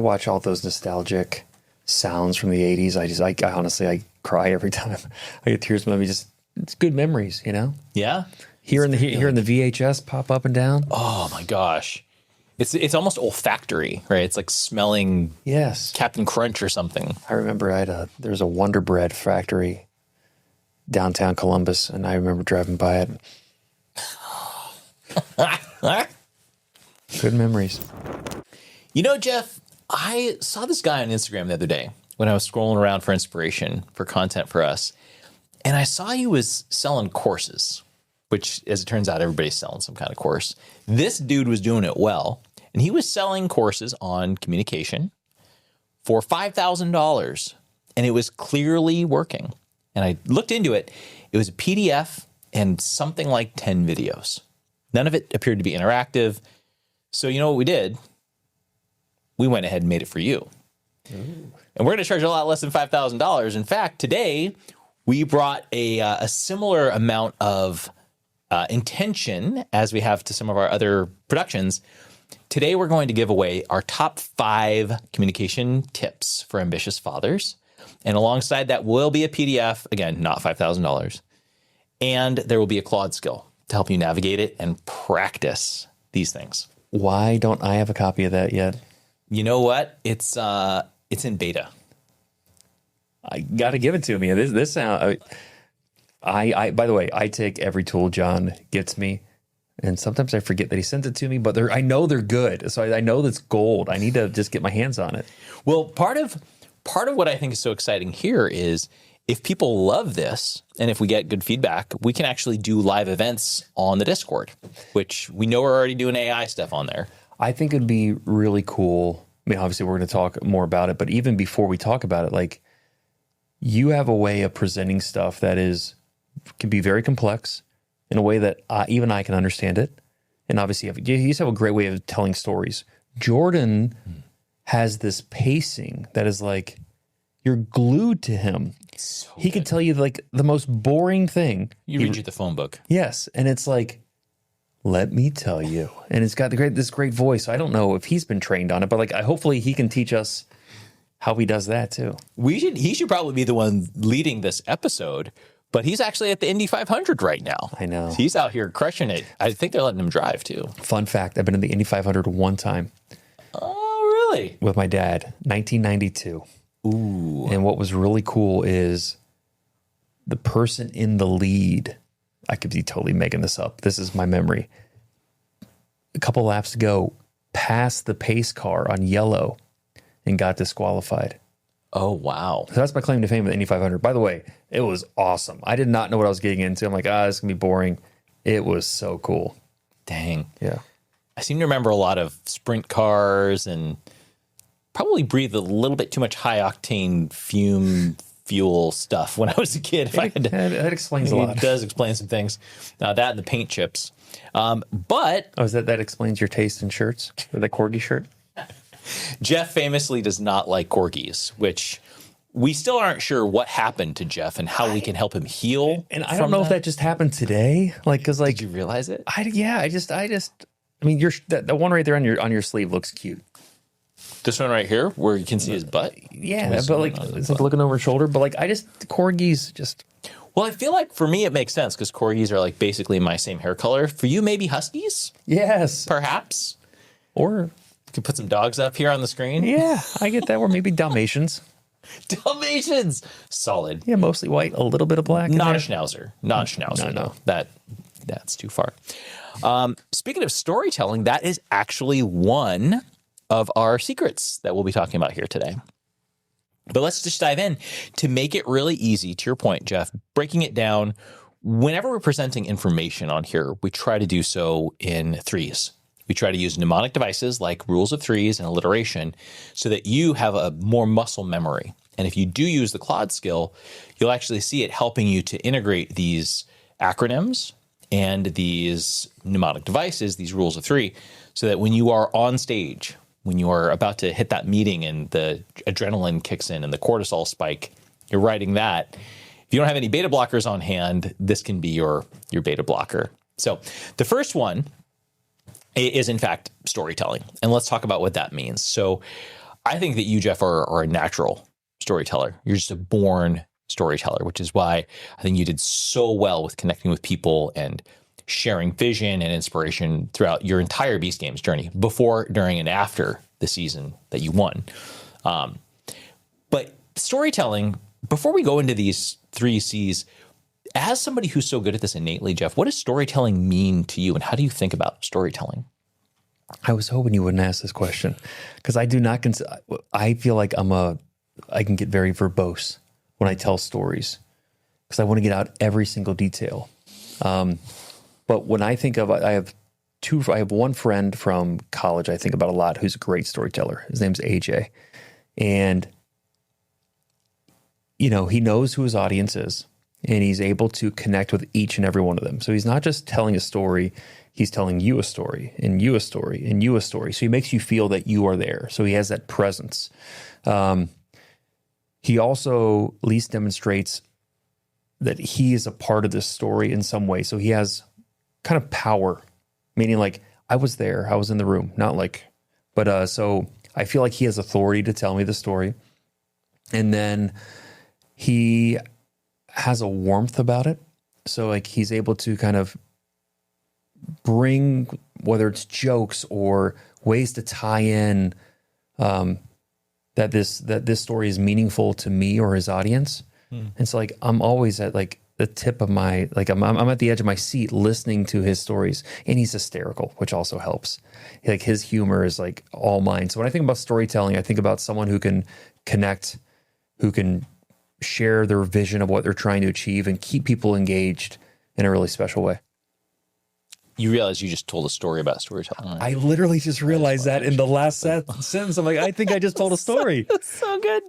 watch all those nostalgic sounds from the 80s. I honestly, I cry every time. I get tears from them. It's good memories, you know? Yeah. Hearing the VHS pop up and down. Oh my gosh. It's almost olfactory, right? It's like smelling Captain Crunch or something. I remember there's a Wonder Bread factory downtown Columbus, and I remember driving by it. Good memories. You know, Jeff, I saw this guy on Instagram the other day when I was scrolling around for inspiration for content for us, and I saw he was selling courses, which, as it turns out, everybody's selling some kind of course. This dude was doing it well, and he was selling courses on communication for $5,000, and it was clearly working. And I looked into it. It was a PDF and something like 10 videos. None of it appeared to be interactive. So you know what we did? We went ahead and made it for you. Ooh. And we're going to charge a lot less than $5,000. In fact, today we brought a similar amount of intention as we have to some of our other productions. Today we're going to give away our top 5 communication tips for ambitious fathers. And alongside that will be a PDF, again, not $5,000. And there will be a Claude skill to help you navigate it and practice these things. Why don't I have a copy of that yet? You know what? It's in beta. I got to give it to me. This sound. I by the way, I take every tool John gets me, and sometimes I forget that he sent it to me. But I know they're good, so I know that's gold. I need to just get my hands on it. Well, part of what I think is so exciting here is if people love this, and if we get good feedback, we can actually do live events on the Discord, which we know we're already doing AI stuff on there. I think it'd be really cool. I mean, obviously we're going to talk more about it, but even before we talk about it, like, you have a way of presenting stuff that can be very complex in a way that even I can understand it. And obviously you just have a great way of telling stories. Jordan has this pacing that is like, you're glued to him. So he could tell you like the most boring thing. You read you the phone book. Yes. And it's like, let me tell you. And it's got this great voice. I don't know if he's been trained on it, but like, hopefully he can teach us how he does that too. He should probably be the one leading this episode, but he's actually at the Indy 500 right now. I know. He's out here crushing it. I think they're letting him drive too. Fun fact, I've been in the Indy 500 one time. Oh, really? With my dad, 1992. Ooh. And what was really cool is the person in the lead, I could be totally making this up. This is my memory. A couple laps to go, passed the pace car on yellow and got disqualified. Oh, wow. So that's my claim to fame with the Indy 500. By the way, it was awesome. I did not know what I was getting into. I'm like, this is going to be boring. It was so cool. Dang. Yeah. I seem to remember a lot of sprint cars and probably breathed a little bit too much high-octane fuel stuff when I was a kid. That explains a lot. It does explain some things. That and the paint chips. But... Oh, that explains your taste in shirts? Or the corgi shirt? Jeff famously does not like corgis, which we still aren't sure what happened to Jeff and how we can help him heal. And I don't know if that just happened today. Like, cause like, did you realize it? I mean, that one right there on your sleeve looks cute. This one right here where you can see his butt. Yeah, but like, it's like looking over his shoulder, but like, corgis just. Well, I feel like for me, it makes sense because corgis are like basically my same hair color. For you, maybe huskies? Yes. Perhaps. Or. You could put some dogs up here on the screen. Yeah, I get that. Or maybe Dalmatians. Dalmatians. Solid. Yeah, mostly white, a little bit of black. Not a schnauzer. Not a schnauzer. No. That's too far. Speaking of storytelling, that is actually one of our secrets that we'll be talking about here today. But let's just dive in. To make it really easy, to your point, Jeff, breaking it down, whenever we're presenting information on here, we try to do so in threes. We try to use mnemonic devices like rules of threes and alliteration so that you have a more muscle memory. And if you do use the Claude skill, you'll actually see it helping you to integrate these acronyms and these mnemonic devices, these rules of three, so that when you are on stage, when you are about to hit that meeting and the adrenaline kicks in and the cortisol spike, you're writing that. If you don't have any beta blockers on hand, this can be your beta blocker. So the first one is in fact storytelling. And let's talk about what that means. So I think that you, Jeff, are a natural storyteller. You're just a born storyteller, which is why I think you did so well with connecting with people and sharing vision and inspiration throughout your entire Beast Games journey, before, during, and after the season that you won. But storytelling, before we go into these 3 C's, as somebody who's so good at this innately, Jeff, what does storytelling mean to you, and how do you think about storytelling? I was hoping you wouldn't ask this question, because I do not I feel like I can get very verbose when I tell stories, because I want to get out every single detail. But when I think of, I have one friend from college I think about a lot who's a great storyteller. His name's AJ. And, he knows who his audience is, and he's able to connect with each and every one of them. So he's not just telling a story, he's telling you a story, and you a story, and you a story. So he makes you feel that you are there. So he has that presence. He also at least demonstrates that he is a part of this story in some way. So he has kind of power, meaning like, I was there, I was in the room, not like, but so I feel like he has authority to tell me the story. And then he has a warmth about it. So like he's able to kind of bring, whether it's jokes or ways to tie in, that this story is meaningful to me or his audience. And so like, I'm always at like the tip of my, like I'm at the edge of my seat listening to his stories, and he's hysterical, which also helps. Like his humor is like all mine. So when I think about storytelling, I think about someone who can connect, who can share their vision of what they're trying to achieve and keep people engaged in a really special way. You realize you just told a story about storytelling. Right? I literally just realized that in the last sentence. I'm like, I think I just told a story. That's so good.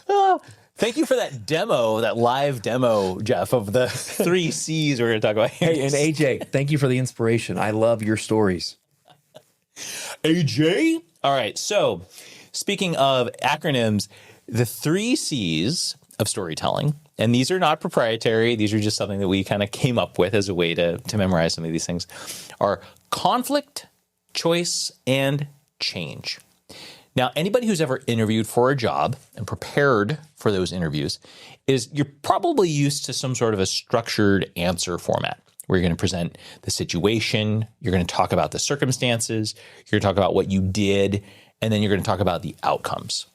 Oh, thank you for that demo, that live demo, Jeff, of the 3 C's we're going to talk about here. Hey, and AJ, thank you for the inspiration. I love your stories. AJ? All right. So speaking of acronyms, the 3 C's of storytelling, and these are not proprietary, these are just something that we kind of came up with as a way to memorize some of these things, are conflict, choice, and change. Now, anybody who's ever interviewed for a job and prepared for those interviews you're probably used to some sort of a structured answer format where you're going to present the situation, you're going to talk about the circumstances, you're going to talk about what you did, and then you're going to talk about the outcomes.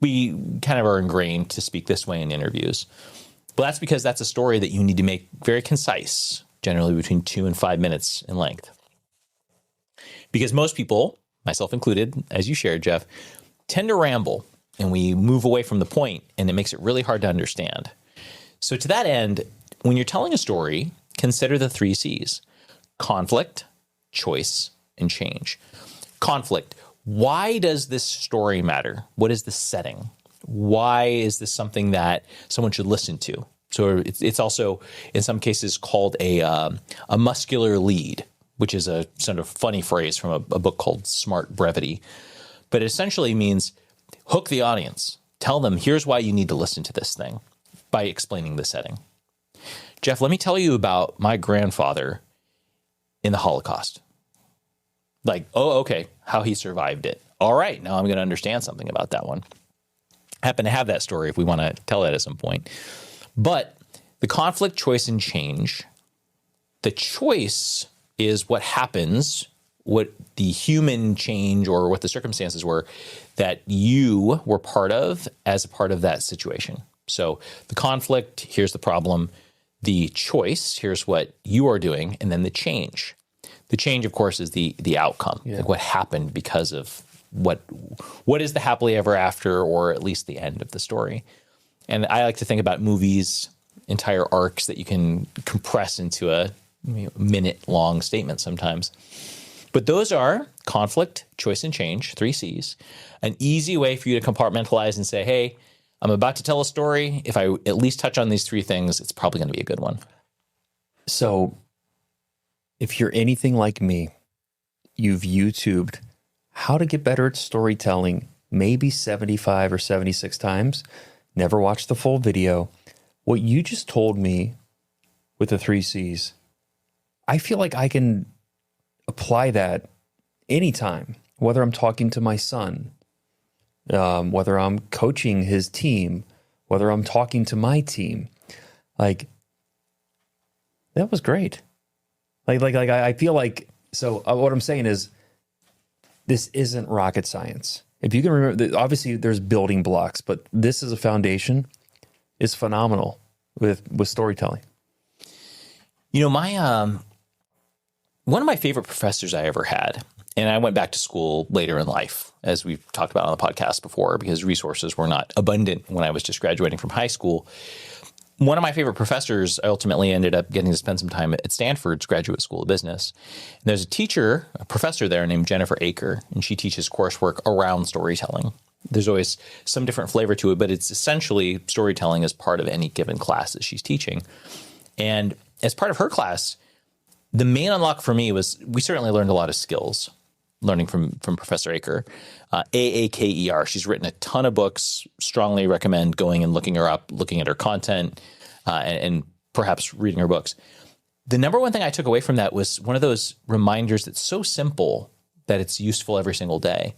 We kind of are ingrained to speak this way in interviews. But that's because that's a story that you need to make very concise, generally between 2 and 5 minutes in length. Because most people, myself included, as you shared, Jeff, tend to ramble, and we move away from the point, and it makes it really hard to understand. So to that end, when you're telling a story, consider the 3 C's: conflict, choice, and change. Conflict. Why does this story matter? What is the setting? Why is this something that someone should listen to? So it's also, in some cases, called a muscular lead, which is a sort of funny phrase from a book called Smart Brevity. But it essentially means hook the audience. Tell them, here's why you need to listen to this thing, by explaining the setting. Jeff, let me tell you about my grandfather in the Holocaust. Like, oh, okay, how he survived it. All right, now I'm going to understand something about that one. I happen to have that story if we want to tell that at some point. But the conflict, choice, and change, the choice is what happens, what the human change or what the circumstances were that you were part of as a part of that situation. So the conflict, here's the problem. The choice, here's what you are doing. And then the change. The change, of course, is the outcome, like what happened because of what is the happily ever after, or at least the end of the story. And I like to think about movies, entire arcs that you can compress into a minute-long statement sometimes. But those are conflict, choice, and change, 3 C's. An easy way for you to compartmentalize and say, hey, I'm about to tell a story. If I at least touch on these 3 things, it's probably going to be a good one. So if you're anything like me, you've YouTubed how to get better at storytelling maybe 75 or 76 times, never watched the full video. What you just told me with the 3 C's, I feel like I can apply that anytime, whether I'm talking to my son, whether I'm coaching his team, whether I'm talking to my team, like that was great. I feel like, so what I'm saying is this isn't rocket science. If you can remember, obviously there's building blocks, but this is a foundation is phenomenal with storytelling. You know, my one of my favorite professors I ever had, and I went back to school later in life, as we've talked about on the podcast before, because resources were not abundant when I was just graduating from high school. One of my favorite professors, I ultimately ended up getting to spend some time at Stanford's Graduate School of Business. And there's a professor there named Jennifer Aker, and she teaches coursework around storytelling. There's always some different flavor to it, but it's essentially storytelling as part of any given class that she's teaching. And as part of her class, the main unlock for me was we certainly learned a lot of skills learning from Professor Aker, Aaker. She's written a ton of books. Strongly recommend going and looking her up, looking at her content, and perhaps reading her books. The number one thing I took away from that was one of those reminders that's so simple that it's useful every single day.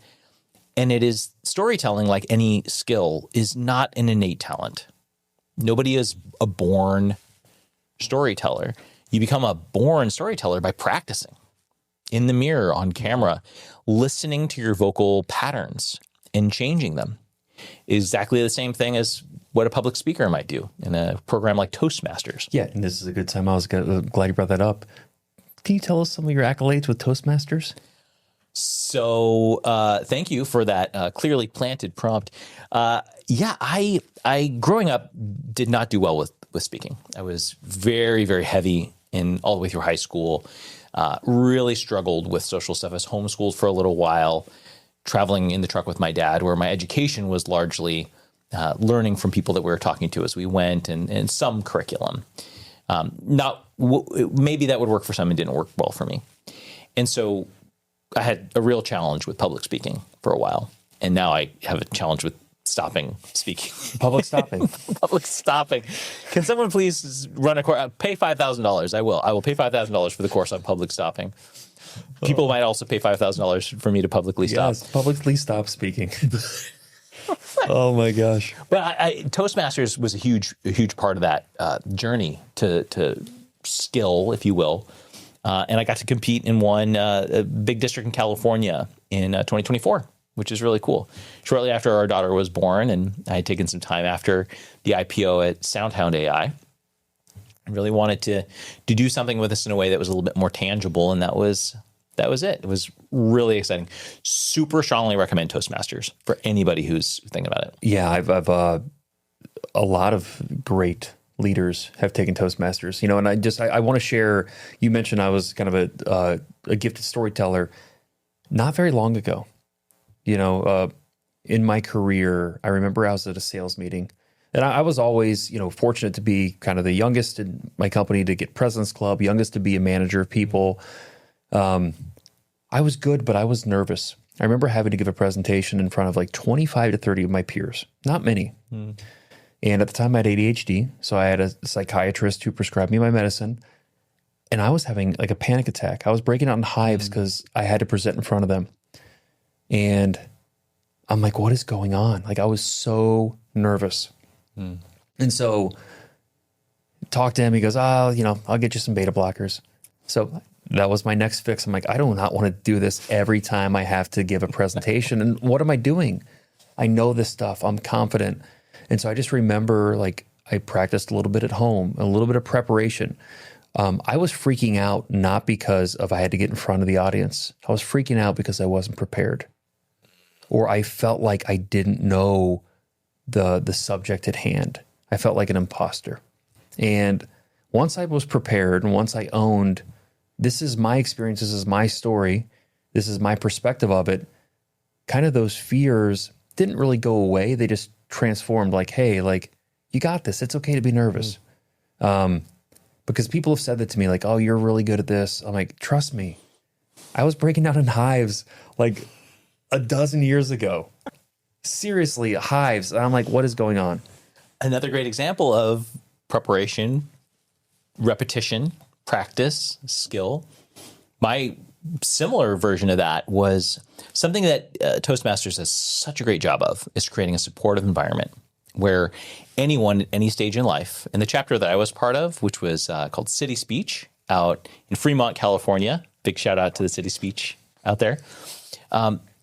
And it is storytelling, like any skill, is not an innate talent. Nobody is a born storyteller. You become a born storyteller by practicing in the mirror, on camera, listening to your vocal patterns and changing them. Exactly the same thing as what a public speaker might do in a program like Toastmasters. Yeah, and this is a good time. I was glad you brought that up. Can you tell us some of your accolades with Toastmasters? So thank you for that clearly planted prompt. I growing up did not do well with speaking. I was very, very heavy in all the way through high school. Really struggled with social stuff. I was homeschooled for a little while, traveling in the truck with my dad, where my education was largely learning from people that we were talking to as we went, and some curriculum. Maybe that would work for some and didn't work well for me. And so I had a real challenge with public speaking for a while. And now I have a challenge with stopping speaking. Public stopping. Public stopping. Can someone please run a course? Pay $5,000. I will. I will pay $5,000 for the course on public stopping. People might also pay $5,000 for me to publicly stop. Yes, publicly stop speaking. Oh my gosh! But Toastmasters was a huge part of that journey to skill, if you will. And I got to compete in one a big district in California in 2024, which is really cool. Shortly after our daughter was born, and I had taken some time after the IPO at SoundHound AI. I really wanted to do something with this in a way that was a little bit more tangible, and that was it. It was really exciting. Super strongly recommend Toastmasters for anybody who's thinking about it. Yeah, I've a lot of great leaders have taken Toastmasters, and I want to share, you mentioned I was kind of a gifted storyteller not very long ago. In my career, I remember I was at a sales meeting, and I was always, fortunate to be kind of the youngest in my company to get President's Club, youngest to be a manager of people. I was good, but I was nervous. I remember having to give a presentation in front of like 25 to 30 of my peers, not many. And at the time I had ADHD, so I had a psychiatrist who prescribed me my medicine, and I was having like a panic attack. I was breaking out in hives because I had to present in front of them. And I'm like, what is going on? Like, I was so nervous. And so talked to him. He goes, I'll get you some beta blockers. So that was my next fix. I'm like, I do not want to do this every time I have to give a presentation. And what am I doing? I know this stuff. I'm confident. And so I just remember, like, I practiced a little bit at home, a little bit of preparation. I was freaking out, not because I had to get in front of the audience. I was freaking out because I wasn't prepared, or I felt like I didn't know the subject at hand. I felt like an imposter. And once I was prepared, and once I owned, this is my experience, this is my story, this is my perspective of it, kind of those fears didn't really go away. They just transformed, like, hey, like, you got this. It's okay to be nervous. Because people have said that to me, like, oh, you're really good at this. I'm like, trust me. I was breaking out in hives like a dozen years ago. Seriously, hives. And I'm like, what is going on? Another great example of preparation, repetition, practice, skill. My similar version of that was something that Toastmasters does such a great job of is creating a supportive environment where anyone at any stage in life, in the chapter that I was part of, which was called City Speech out in Fremont, California, big shout out to the City Speech out there.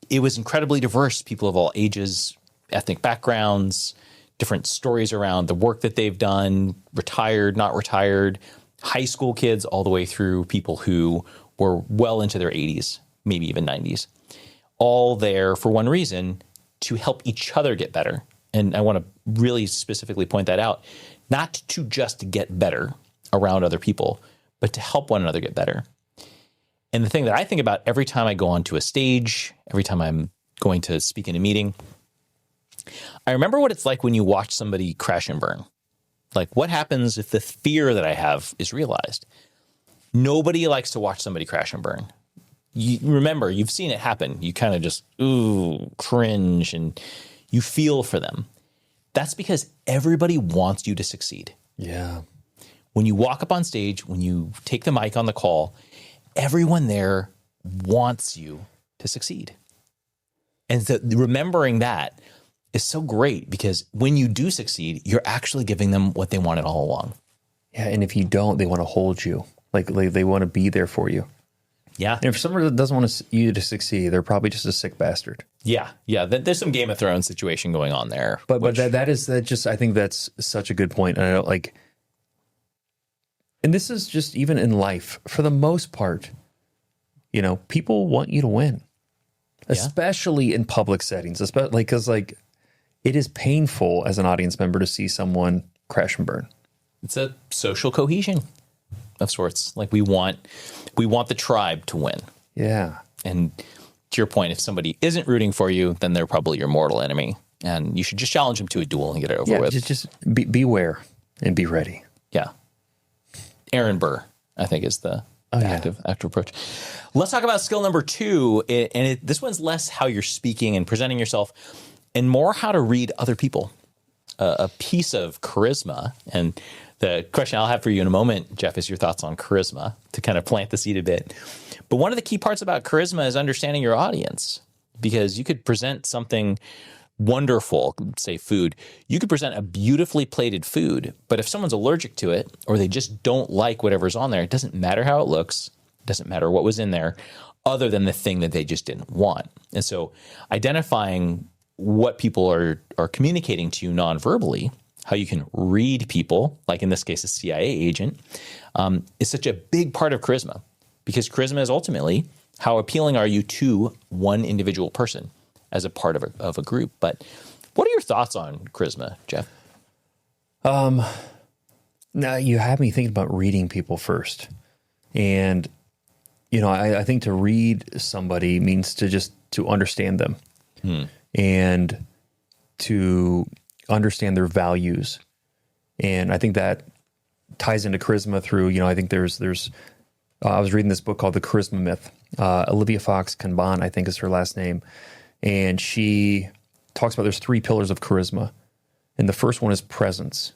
It was incredibly diverse, people of all ages, ethnic backgrounds, different stories around the work that they've done, retired, not retired, high school kids, all the way through people who were well into their 80s, maybe even 90s, all there for one reason, to help each other get better. And I want to really specifically point that out, not to just get better around other people, but to help one another get better. And the thing that I think about every time I go onto a stage, every time I'm going to speak in a meeting, I remember what it's like when you watch somebody crash and burn. Like, what happens if the fear that I have is realized? Nobody likes to watch somebody crash and burn. You remember, you've seen it happen. You kind of just, cringe, and you feel for them. That's because everybody wants you to succeed. Yeah. When you walk up on stage, when you take the mic on the call, everyone there wants you to succeed. And so remembering that is so great, because when you do succeed, you're actually giving them what they wanted all along. Yeah, and if you don't, they want to hold you. Like they want to be there for you. Yeah. And if someone doesn't want you to succeed, they're probably just a sick bastard. Yeah. Yeah. There's some Game of Thrones situation going on there. But I think that's such a good point. And I don't like, and this is just even in life, for the most part, people want you to win, especially in public settings, especially because it is painful as an audience member to see someone crash and burn. It's a social cohesion of sorts. Like we want the tribe to win. Yeah. And to your point, if somebody isn't rooting for you, then they're probably your mortal enemy, and you should just challenge them to a duel and get it over with. Just beware and be ready. Yeah. Aaron Burr, I think, is the active approach. Let's talk about skill number 2. This one's less how you're speaking and presenting yourself and more how to read other people. A piece of charisma. And the question I'll have for you in a moment, Jeff, is your thoughts on charisma, to kind of plant the seed a bit. But one of the key parts about charisma is understanding your audience, because you could present something wonderful, say food. You could present a beautifully plated food, but if someone's allergic to it or they just don't like whatever's on there, it doesn't matter how it looks, it doesn't matter what was in there, other than the thing that they just didn't want. And so identifying what people are communicating to you non-verbally, how you can read people, like in this case, a CIA agent, is such a big part of charisma, because charisma is ultimately how appealing are you to one individual person as a part of a group. But what are your thoughts on charisma, Jeff? Now you have me thinking about reading people first. And, I think to read somebody means to understand them and to understand their values. And I think that ties into charisma through, I think there's I was reading this book called The Charisma Myth. Olivia Fox Kanban, I think is her last name. And she talks about there's 3 pillars of charisma. And the first one is presence.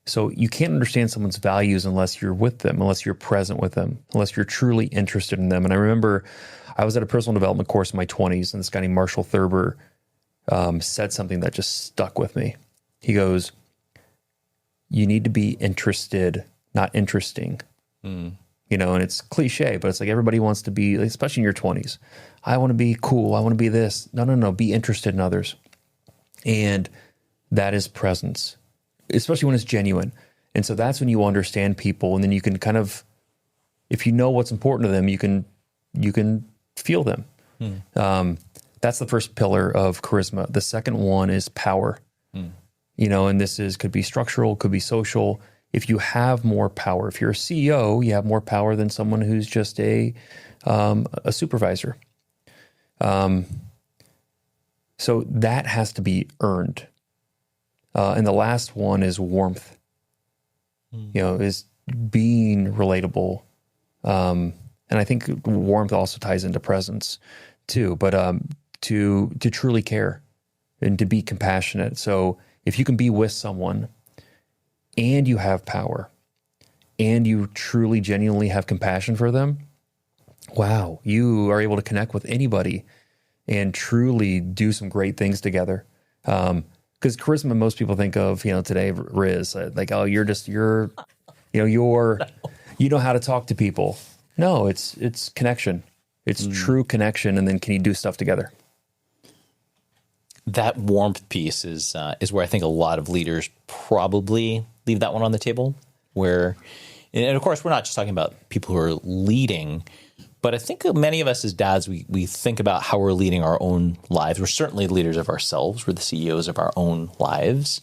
So you can't understand someone's values unless you're with them, unless you're present with them, unless you're truly interested in them. And I remember I was at a personal development course in my 20s, and this guy named Marshall Thurber said something that just stuck with me. He goes, you need to be interested, not interesting. And it's cliche, but it's like everybody wants to be, especially in your 20s. I want to be cool. I want to be this. No. Be interested in others. And that is presence, especially when it's genuine. And so that's when you understand people, and then you can kind of, if you know what's important to them, you can feel them. That's the first pillar of charisma. The second one is power. And this could be structural, could be social. If you have more power, if you're a CEO, you have more power than someone who's just a supervisor. So that has to be earned. And the last one is warmth. Is being relatable. And I think warmth also ties into presence too, but to truly care and to be compassionate. So if you can be with someone and you have power and you truly genuinely have compassion for them, wow, you are able to connect with anybody and truly do some great things together. Because charisma, most people think of, today, Riz, like, oh, you know how to talk to people. No, it's connection. It's true connection. And then can you do stuff together? That warmth piece is where I think a lot of leaders probably leave that one on the table. And of course, we're not just talking about people who are leading, but I think many of us as dads, we think about how we're leading our own lives. We're certainly leaders of ourselves. We're the CEOs of our own lives.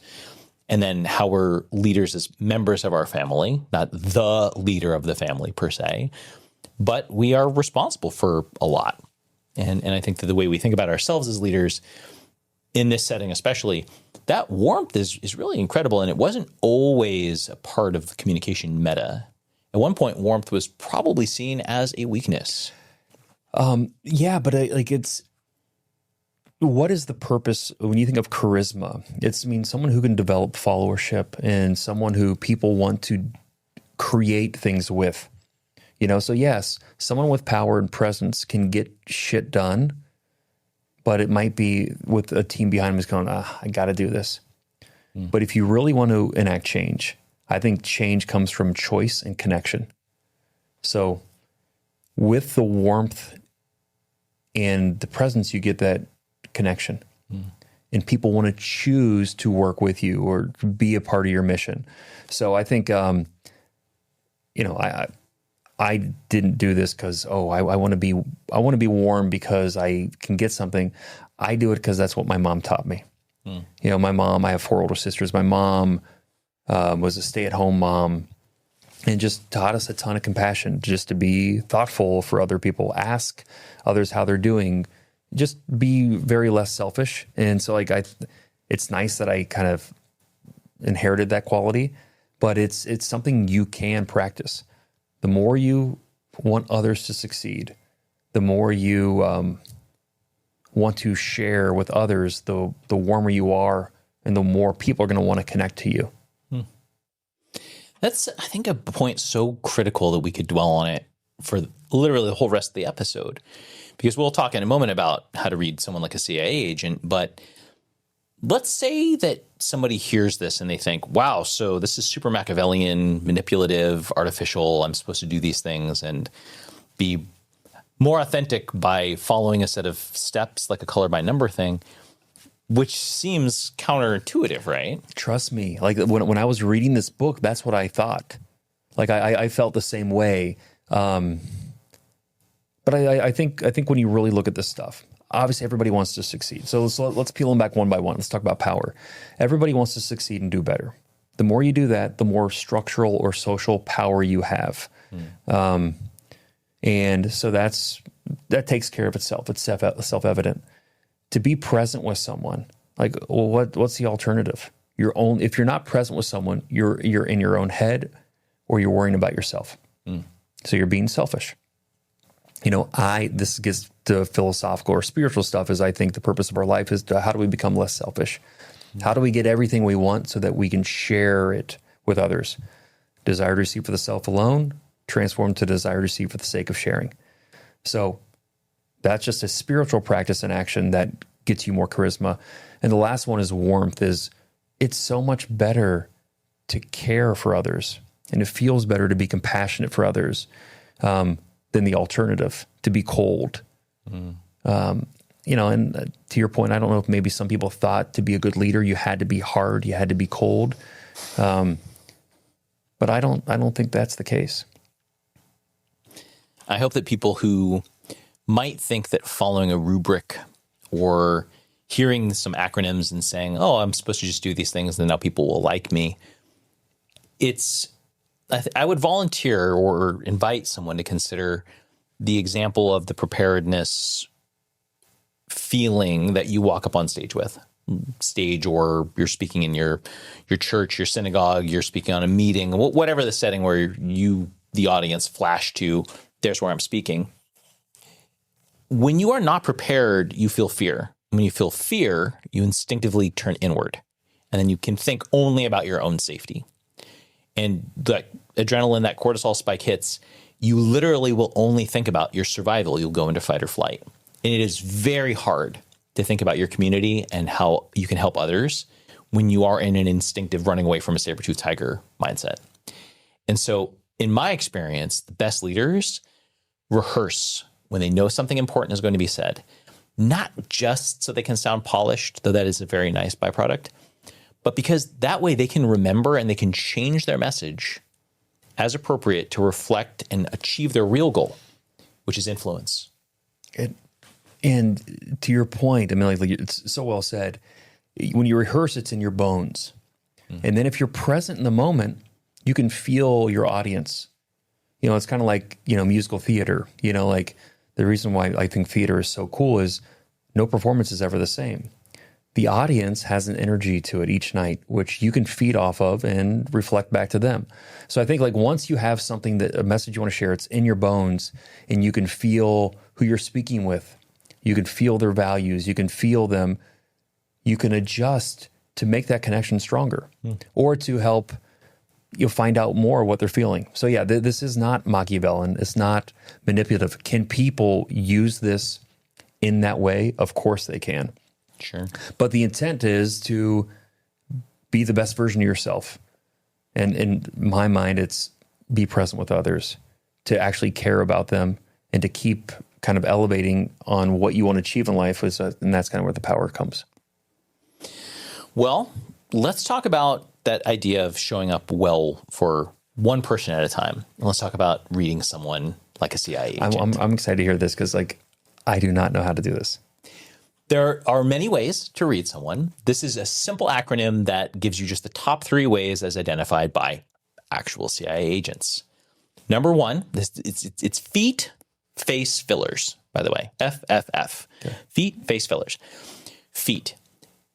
And then how we're leaders as members of our family, not the leader of the family per se, but we are responsible for a lot. And I think that the way we think about ourselves as leaders in this setting especially, that warmth is really incredible. And it wasn't always a part of the communication meta. At one point, warmth was probably seen as a weakness. Yeah, but what is the purpose when you think of charisma? Someone who can develop followership and someone who people want to create things with. So yes, someone with power and presence can get shit done, but it might be with a team behind them is going, I got to do this. But if you really want to enact change, I think change comes from choice and connection. So with the warmth and the presence, you get that connection. And people want to choose to work with you or be a part of your mission. So I think, I didn't do this because, I want to be warm because I can get something. I do it because that's what my mom taught me. My mom, I have 4 older sisters. My mom was a stay-at-home mom and just taught us a ton of compassion, just to be thoughtful for other people, ask others how they're doing, just be very less selfish. And so it's nice that I kind of inherited that quality, but it's something you can practice. The more you want others to succeed, the more you want to share with others, the warmer you are, and the more people are going to want to connect to you. That's, I think, a point so critical that we could dwell on it for literally the whole rest of the episode, because we'll talk in a moment about how to read someone like a CIA agent. But let's say that somebody hears this and they think, wow, so this is super Machiavellian, manipulative, artificial. I'm supposed to do these things and be more authentic by following a set of steps, like a color by number thing, which seems counterintuitive, right? Trust me. Like when I was reading this book, that's what I thought. Like I felt the same way. But I think when you really look at this stuff, obviously everybody wants to succeed. So let's peel them back one by one. Let's talk about power. Everybody wants to succeed and do better. The more you do that, the more structural or social power you have. And so that takes care of itself. It's self-evident. To be present with someone, like, well, what's the alternative? If you're not present with someone, you're in your own head, or you're worrying about yourself. So you're being selfish. This gets to philosophical or spiritual stuff. Is I think the purpose of our life is how do we become less selfish? How do we get everything we want so that we can share it with others? Desire to receive for the self alone, transform to desire to receive for the sake of sharing. So that's just a spiritual practice and action that gets you more charisma. And the last one is warmth. It's so much better to care for others, and it feels better to be compassionate for others than the alternative, to be cold. And to your point, I don't know if maybe some people thought to be a good leader, you had to be hard, you had to be cold. But I don't think that's the case. I hope that people who might think that following a rubric or hearing some acronyms and saying, oh, I'm supposed to just do these things and now people will like me. I would volunteer or invite someone to consider the example of the preparedness feeling that you walk up on stage with. Stage, or you're speaking in your church, your synagogue, you're speaking on a meeting, whatever the setting where the audience, flash to, there's where I'm speaking. When you are not prepared, you feel fear. When you feel fear, you instinctively turn inward, and then you can think only about your own safety. And the adrenaline, that cortisol spike hits, you literally will only think about your survival. You'll go into fight or flight. And it is very hard to think about your community and how you can help others when you are in an instinctive running away from a saber-toothed tiger mindset. And so in my experience, the best leaders rehearse when they know something important is going to be said, not just so they can sound polished, though that is a very nice byproduct, but because that way they can remember and they can change their message as appropriate to reflect and achieve their real goal, which is influence. And to your point, I mean, like it's so well said. When you rehearse, it's in your bones. And then if you're present in the moment, you can feel your audience. You know, it's kind of like, you know, musical theater. You know, like the reason why I think theater is so cool is no performance is ever the same. The audience has an energy to it each night, which you can feed off of and reflect back to them. So I think like once you have something a message you want to share, it's in your bones and you can feel who you're speaking with. You can feel their values. You can feel them. You can adjust to make that connection stronger or to help you find out more what they're feeling. So yeah, this is not Machiavellian. It's not manipulative. Can people use this in that way? Of course they can. Sure. But the intent is to be the best version of yourself. And in my mind, it's be present with others, to actually care about them and to keep kind of elevating on what you want to achieve in life. And that's kind of where the power comes. Well, let's talk about that idea of showing up well for one person at a time. And let's talk about reading someone like a CIA agent. I'm excited to hear this because like I do not know how to do this. There are many ways to read someone. This is a simple acronym that gives you just the top 3 ways as identified by actual CIA agents. Number 1, it's feet, face fillers, by the way, FFF. Okay. Feet, face fillers. Feet.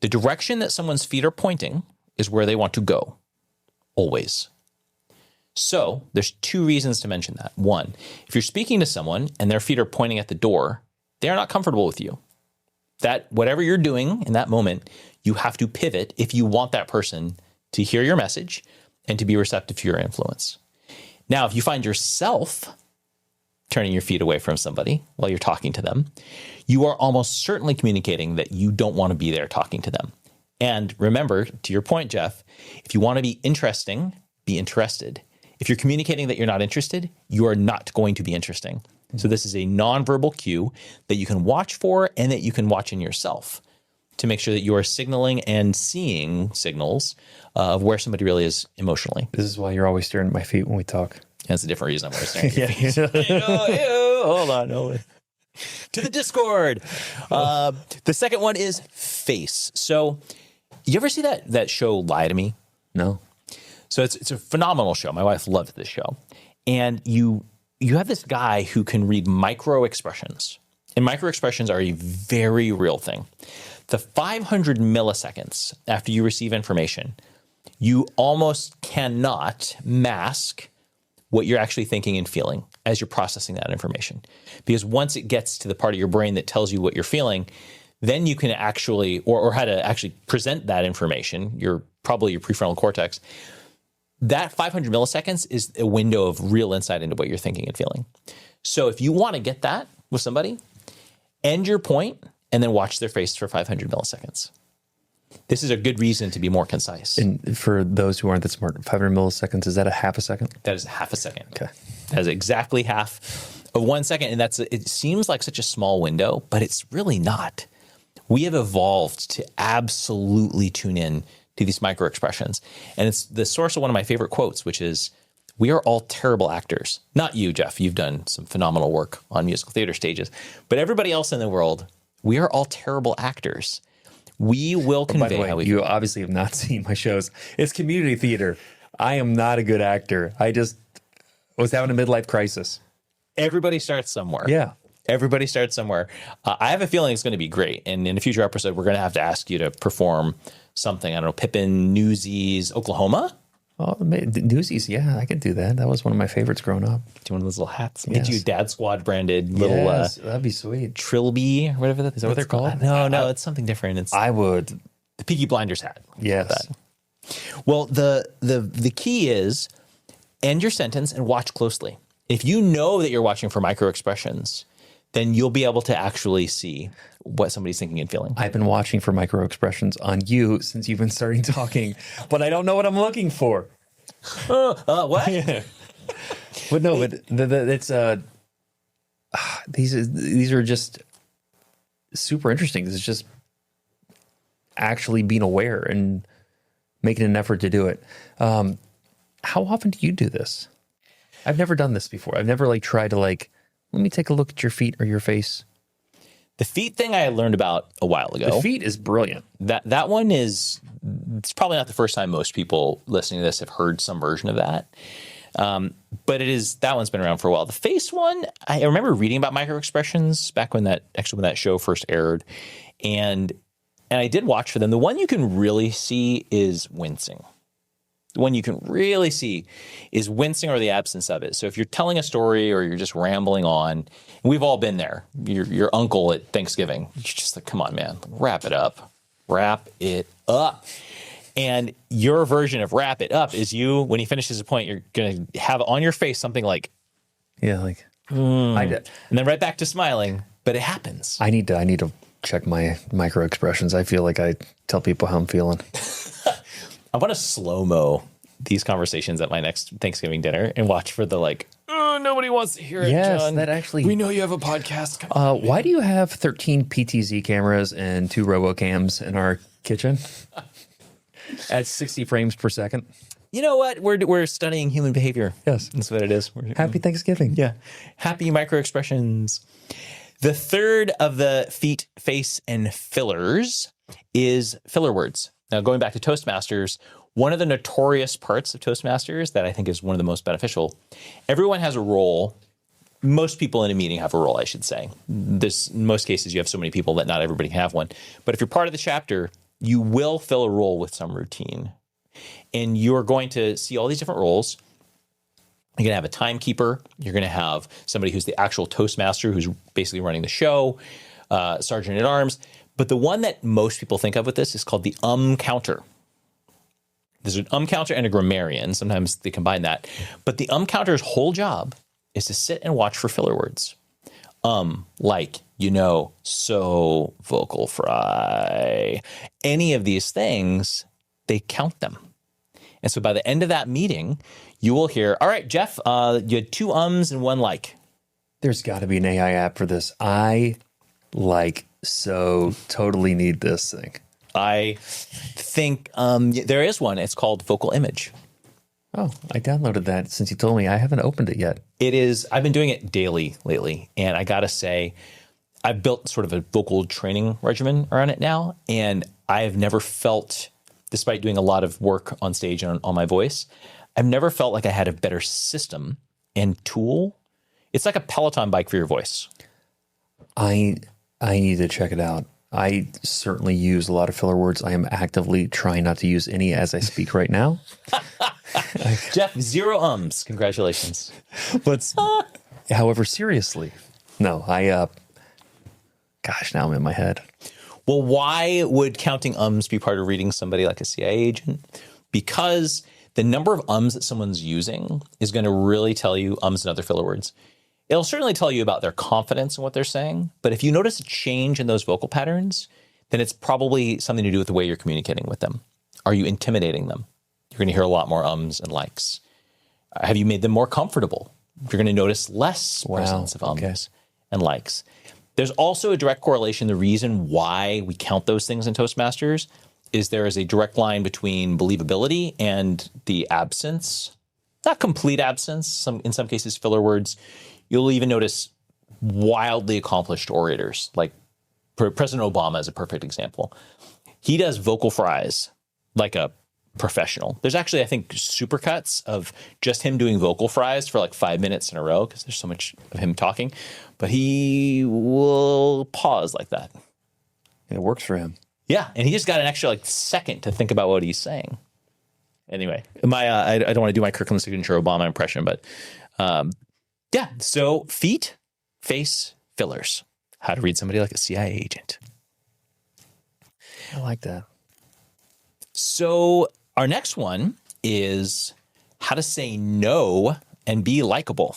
The direction that someone's feet are pointing is where they want to go, always. So there's 2 reasons to mention that. 1, if you're speaking to someone and their feet are pointing at the door, they are not comfortable with you. That whatever you're doing in that moment, you have to pivot if you want that person to hear your message and to be receptive to your influence. Now, if you find yourself turning your feet away from somebody while you're talking to them, you are almost certainly communicating that you don't want to be there talking to them. And remember, to your point, Jeff, if you want to be interesting, be interested. If you're communicating that you're not interested, you are not going to be interesting. So this is a nonverbal cue that you can watch for and that you can watch in yourself to make sure that you are signaling and seeing signals of where somebody really is emotionally. This is why you're always staring at my feet when we talk. That's a different reason I'm always staring at your feet. Hold on. To the Discord. The second one is face. So you ever see that show Lie to Me? No. So it's a phenomenal show. My wife loved this show. And you have this guy who can read microexpressions. And microexpressions are a very real thing. The 500 milliseconds after you receive information, you almost cannot mask what you're actually thinking and feeling as you're processing that information. Because once it gets to the part of your brain that tells you what you're feeling, then you can actually, or how to actually present that information, probably your prefrontal cortex. That 500 milliseconds is a window of real insight into what you're thinking and feeling. So if you want to get that with somebody, end your point and then watch their face for 500 milliseconds. This is a good reason to be more concise. And for those who aren't that smart, 500 milliseconds, is that a half a second? That is half a second. Okay. That is exactly half of 1 second. And it seems like such a small window, but it's really not. We have evolved to absolutely tune in to these microexpressions. And it's the source of one of my favorite quotes, which is, we are all terrible actors. Not you, Jeff. You've done some phenomenal work on musical theater stages. But everybody else in the world, we are all terrible actors. We will convey by the way, how we you feel. obviously have not seen my shows. It's community theater. I am not a good actor. I just was having a midlife crisis. Everybody starts somewhere. Yeah. Everybody starts somewhere. I have a feeling it's going to be great. And in a future episode, we're going to have to ask you to perform something. I don't know, Pippin, Newsies, Oklahoma? Oh, Newsies, yeah, I could do that. That was one of my favorites growing up. Do one of those little hats. Yes. Get you a Dad Squad branded little that'd be sweet. Trilby or whatever that is. Is that what they're called? No, it's something different. I would. The Peaky Blinders hat. Yes. Well, the key is end your sentence and watch closely. If you know that you're watching for microexpressions, then you'll be able to actually see what somebody's thinking and feeling. I've been watching for microexpressions on you since you've been starting talking, but I don't know what I'm looking for. What? But no, but it's these are just super interesting. It's just actually being aware and making an effort to do it. How often do you do this? I've never done this before. I've never tried to let me take a look at your feet or your face. The feet thing I learned about a while ago. The feet is brilliant. That one is, it's probably not the first time most people listening to this have heard some version of that. But that one's been around for a while. The face one, I remember reading about microexpressions back when that show first aired. And I did watch for them. The one you can really see is wincing. The one you can really see is wincing or the absence of it. So if you're telling a story or you're just rambling on, and we've all been there, your uncle at Thanksgiving, you're just like, come on, man, wrap it up. Wrap it up. And your version of wrap it up is you, when he finishes a point, you're going to have on your face something like, I did. And then right back to smiling, but it happens. I need to check my micro expressions. I feel like I tell people how I'm feeling. I want to slow-mo these conversations at my next Thanksgiving dinner and watch for the nobody wants to hear it, John. That actually. We know you have a podcast. Why do you have 13 PTZ cameras and 2 RoboCams in our kitchen at 60 frames per second? You know what? We're studying human behavior. Yes. That's what it is. Happy Thanksgiving. Yeah. Happy microexpressions. The third of the feet, face, and fillers is filler words. Now, going back to Toastmasters, one of the notorious parts of Toastmasters that I think is one of the most beneficial, everyone has a role. Most people in a meeting have a role, I should say. In most cases, you have so many people that not everybody can have one. But if you're part of the chapter, you will fill a role with some routine. And you're going to see all these different roles. You're going to have a timekeeper. You're going to have somebody who's the actual Toastmaster who's basically running the show, Sergeant at Arms. But the one that most people think of with this is called the counter. There's an counter and a grammarian. Sometimes they combine that. But the counter's whole job is to sit and watch for filler words. So, vocal fry. Any of these things, they count them. And so by the end of that meeting, you will hear, all right, Jeff, you had 2 and 1 like. There's got to be an AI app for this. I totally need this thing. I think there is one. It's called Vocal Image. Oh, I downloaded that since you told me. I haven't opened it yet. It is. I've been doing it daily lately. And I got to say, I've built sort of a vocal training regimen around it now. And I have never felt, despite doing a lot of work on stage and on my voice, I've never felt like I had a better system and tool. It's like a Peloton bike for your voice. I need to check it out. I certainly use a lot of filler words. I am actively trying not to use any as I speak right now. Jeff, 0 ums. Congratulations. However, seriously, no, now I'm in my head. Well, why would counting ums be part of reading somebody like a CIA agent? Because the number of ums that someone's using is going to really tell you ums and other filler words. It'll certainly tell you about their confidence in what they're saying. But if you notice a change in those vocal patterns, then it's probably something to do with the way you're communicating with them. Are you intimidating them? You're going to hear a lot more ums and likes. Have you made them more comfortable? You're going to notice less presence of ums and likes. There's also a direct correlation. The reason why we count those things in Toastmasters is there is a direct line between believability and the absence, not complete absence, in some cases filler words. You'll even notice wildly accomplished orators, like President Obama is a perfect example. He does vocal fries like a professional. There's actually, I think, supercuts of just him doing vocal fries for 5 minutes in a row because there's so much of him talking. But he will pause like that. It works for him. Yeah, and he just got an extra second to think about what he's saying. Anyway, I don't want to do my Kirkland signature Obama impression, but yeah. So feet, face, fillers. How to read somebody like a CIA agent. I like that. So our next one is how to say no and be likable.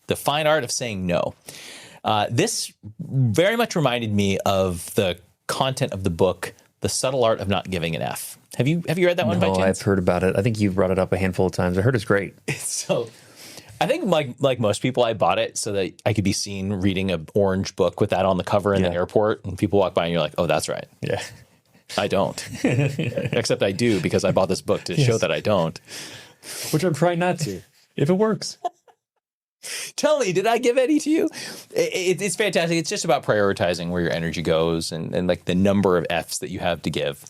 The Fine Art of Saying No. This very much reminded me of the content of the book, The Subtle Art of Not Giving an F. Have you read that one by No, chance? I've heard about it. I think you've brought it up a handful of times. I heard it's great. So I think like most people, I bought it so that I could be seen reading an orange book with that on the cover in the airport, and people walk by and you're like, oh, that's right. Yeah. I don't. Except I do, because I bought this book to show that I don't. Which I'm trying not to, if it works. Tell me, did I give any to you? It's fantastic. It's just about prioritizing where your energy goes and like the number of F's that you have to give.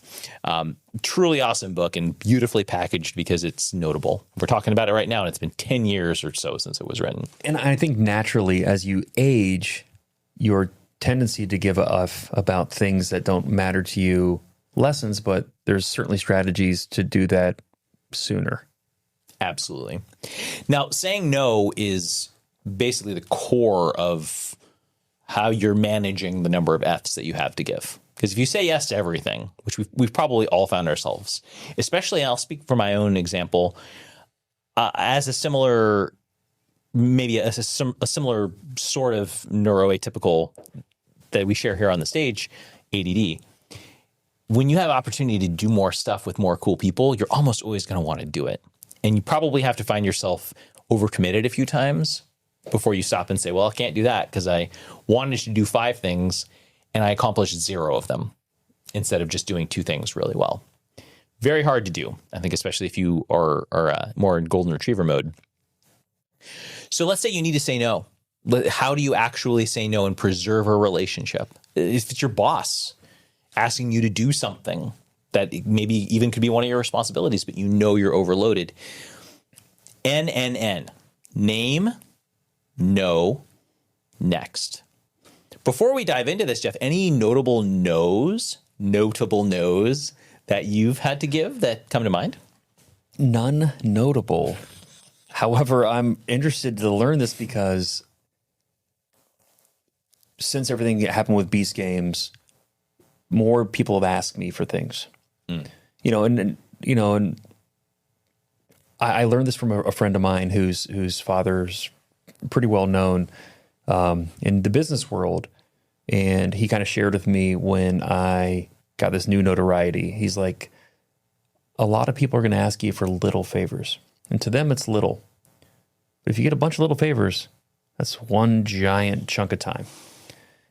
Truly awesome book and beautifully packaged because it's notable. We're talking about it right now, and it's been 10 years or so since it was written. And I think naturally, as you age, your tendency to give a F about things that don't matter to you lessens, but there's certainly strategies to do that sooner. Absolutely. Now, saying no is basically the core of how you're managing the number of F's that you have to give. Because if you say yes to everything, which we've probably all found ourselves, especially, I'll speak for my own example, as a similar, maybe a similar sort of neuroatypical that we share here on the stage, ADD. When you have opportunity to do more stuff with more cool people, you're almost always going to want to do it. And you probably have to find yourself overcommitted a few times before you stop and say, well, I can't do that because I wanted to do 5 things and I accomplished 0 of them instead of just doing 2 things really well. Very hard to do, I think, especially if you are more in golden retriever mode. So let's say you need to say no. How do you actually say no and preserve a relationship? If it's your boss asking you to do something that maybe even could be one of your responsibilities, but you know you're overloaded. N. Name, no, next. Before we dive into this, Jeff, any notable no's that you've had to give that come to mind? None notable. However, I'm interested to learn this because since everything that happened with Beast Games, more people have asked me for things. And I learned this from a friend of mine whose father's pretty well known in the business world, and he kind of shared with me when I got this new notoriety. He's like, a lot of people are going to ask you for little favors, and to them it's little, but if you get a bunch of little favors, that's one giant chunk of time,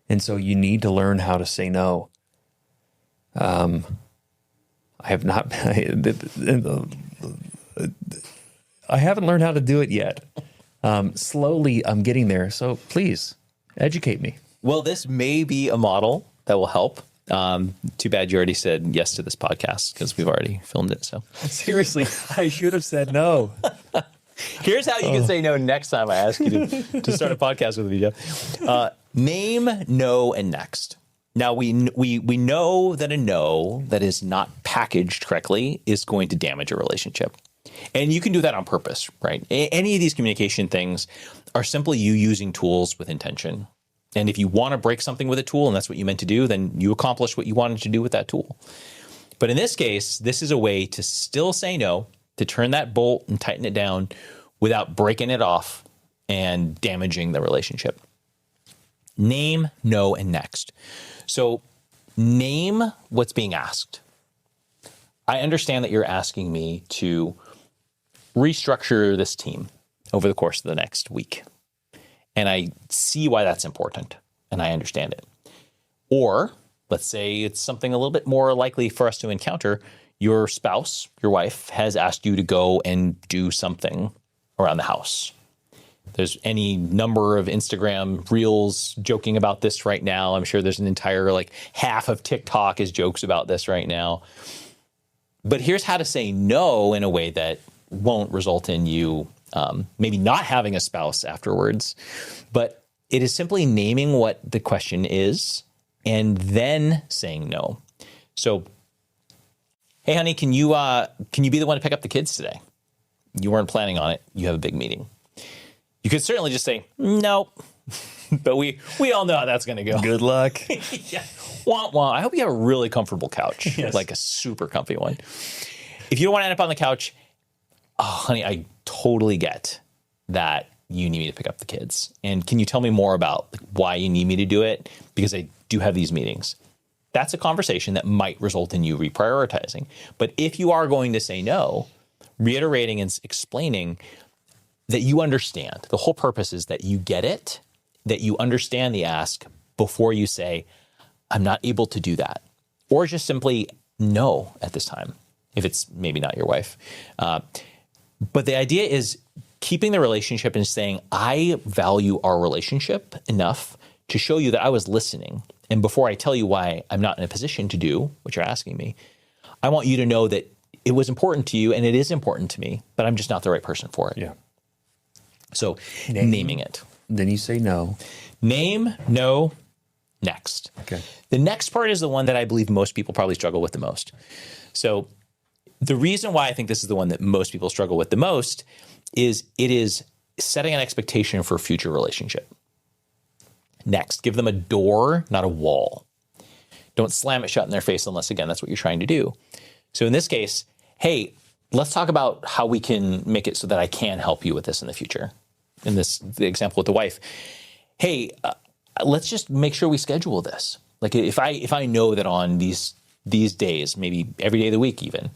and so you need to learn how to say no. I have not. I haven't learned how to do it yet. Slowly, I'm getting there. So please educate me. Well, this may be a model that will help. Too bad you already said yes to this podcast because we've already filmed it. So seriously, I should have said no. Here's how you can say no next time I ask you to start a podcast with me, Jeff. Name, no, and next. Now, we know that a no that is not packaged correctly is going to damage a relationship. And you can do that on purpose, right? Any of these communication things are simply you using tools with intention. And if you want to break something with a tool and that's what you meant to do, then you accomplish what you wanted to do with that tool. But in this case, this is a way to still say no, to turn that bolt and tighten it down without breaking it off and damaging the relationship. Name, no, and next. So name what's being asked. I understand that you're asking me to restructure this team over the course of the next week. And I see why that's important, and I understand it. Or let's say it's something a little bit more likely for us to encounter. Your spouse, your wife, has asked you to go and do something around the house. There's any number of Instagram reels joking about this right now. I'm sure there's an entire half of TikTok is jokes about this right now. But here's how to say no in a way that won't result in you maybe not having a spouse afterwards. But it is simply naming what the question is and then saying no. So, hey, honey, can you be the one to pick up the kids today? You weren't planning on it. You have a big meeting. You could certainly just say, nope. But we all know how that's going to go. Good luck. Yeah. Wah, wah. I hope you have a really comfortable couch, yes. Like a super comfy one. If you don't want to end up on the couch, oh, honey, I totally get that you need me to pick up the kids? And can you tell me more about why you need me to do it? Because I do have these meetings. That's a conversation that might result in you reprioritizing. But if you are going to say no, reiterating and explaining that you understand. The whole purpose is that you get it, that you understand the ask before you say, I'm not able to do that. Or just simply no at this time, if it's maybe not your wife. But the idea is keeping the relationship and saying, I value our relationship enough to show you that I was listening. And before I tell you why I'm not in a position to do what you're asking me, I want you to know that it was important to you and it is important to me, but I'm just not the right person for it. Yeah. So naming it. Then you say no. Name, no, next. Okay. The next part is the one that I believe most people probably struggle with the most. So the reason why I think this is the one that most people struggle with the most is it is setting an expectation for a future relationship. Next, give them a door, not a wall. Don't slam it shut in their face unless, again, that's what you're trying to do. So in this case, hey, let's talk about how we can make it so that I can help you with this in the future. In the example with the wife, hey, let's just make sure we schedule this. Like if I know that on these days, maybe every day of the week even,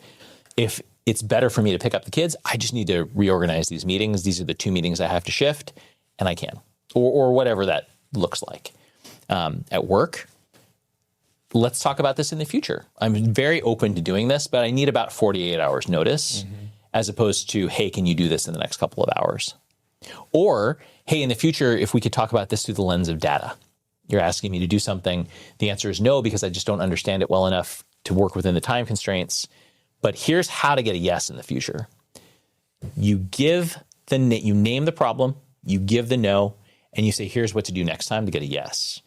if it's better for me to pick up the kids, I just need to reorganize these meetings. These are the 2 meetings I have to shift, and I can. Or whatever that looks like. At work, let's talk about this in the future. I'm very open to doing this, but I need about 48 hours notice as opposed to, hey, can you do this in the next couple of hours? Or, hey, in the future, if we could talk about this through the lens of data. You're asking me to do something. The answer is no, because I just don't understand it well enough to work within the time constraints. But here's how to get a yes in the future. You name the problem, you give the no, and you say, here's what to do next time to get a yes.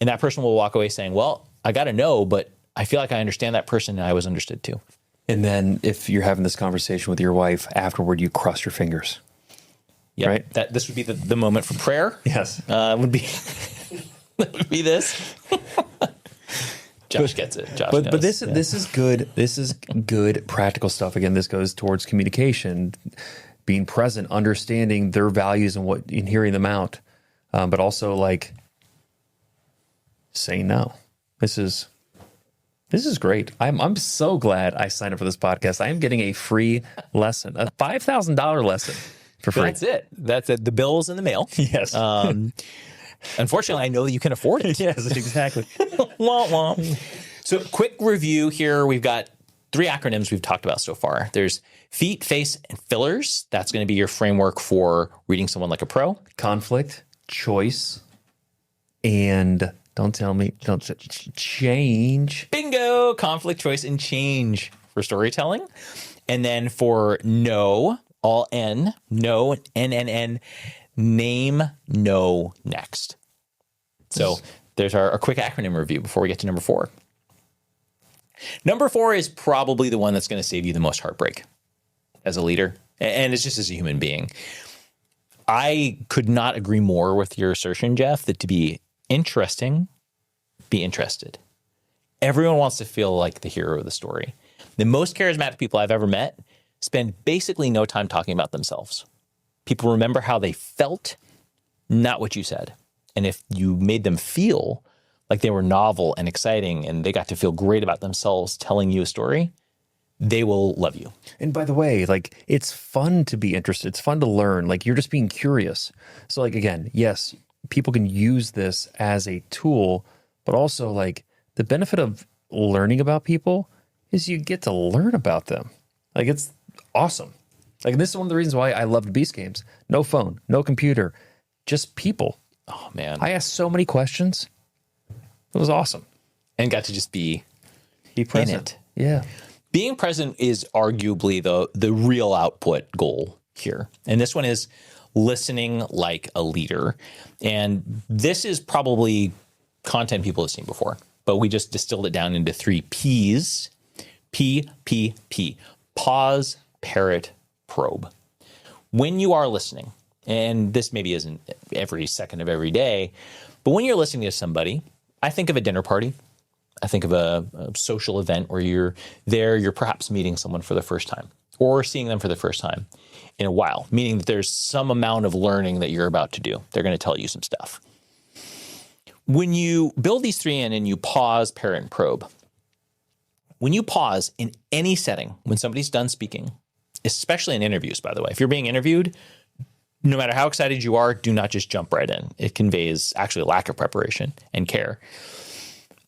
And that person will walk away saying, well, I got to know, but I feel like I understand that person and I was understood too. And then if you're having this conversation with your wife, afterward, you cross your fingers. Yeah, right? This would be the moment for prayer. Yes. Would be that would be this. Josh gets it. Josh knows. But this is good. This is good practical stuff. Again, this goes towards communication, being present, understanding their values and hearing them out, but also like saying no. This is great. I'm so glad I signed up for this podcast. I am getting a free lesson, a $5,000 lesson for free. That's it. That's it. The bill's in the mail. Yes. Unfortunately, I know that you can afford it. Yes, exactly. Wah, wah. So quick review here. We've got 3 acronyms we've talked about so far. There's feet, face, and fillers. That's going to be your framework for reading someone like a pro. Conflict, choice, and change. Bingo! Conflict, choice, and change for storytelling. And then for no, all N, no, N, name, no, next. So there's our quick acronym review before we get to number 4. Number 4 is probably the one that's going to save you the most heartbreak as a leader, and it's just as a human being. I could not agree more with your assertion, Jeff, that to be interesting, be interested. Everyone wants to feel like the hero of the story. The most charismatic people I've ever met spend basically no time talking about themselves. People remember how they felt, not what you said. And if you made them feel like they were novel and exciting and they got to feel great about themselves telling you a story, they will love you. And by the way, like, it's fun to be interested. It's fun to learn. Like, you're just being curious. So, like, again, yes, people can use this as a tool, but also, like, the benefit of learning about people is you get to learn about them. Like, it's awesome. Like, this is one of the reasons why I loved Beast Games. No phone, no computer, just people. Oh, man. I asked so many questions. It was awesome. And got to just be present. In it. Yeah. Being present is arguably the real output goal here. And this one is listening like a leader. And this is probably content people have seen before, but we just distilled it down into 3 P's. P, P, P. Pause, parrot, probe. When you are listening, and this maybe isn't every second of every day, but when you're listening to somebody, I think of a dinner party. I think of a social event where you're there, you're perhaps meeting someone for the first time, or seeing them for the first time in a while, meaning that there's some amount of learning that you're about to do. They're going to tell you some stuff. When you build these three in and you pause, parrot, and probe, when you pause in any setting, when somebody's done speaking, especially in interviews, by the way, if you're being interviewed, no matter how excited you are, do not just jump right in. It conveys actually a lack of preparation and care.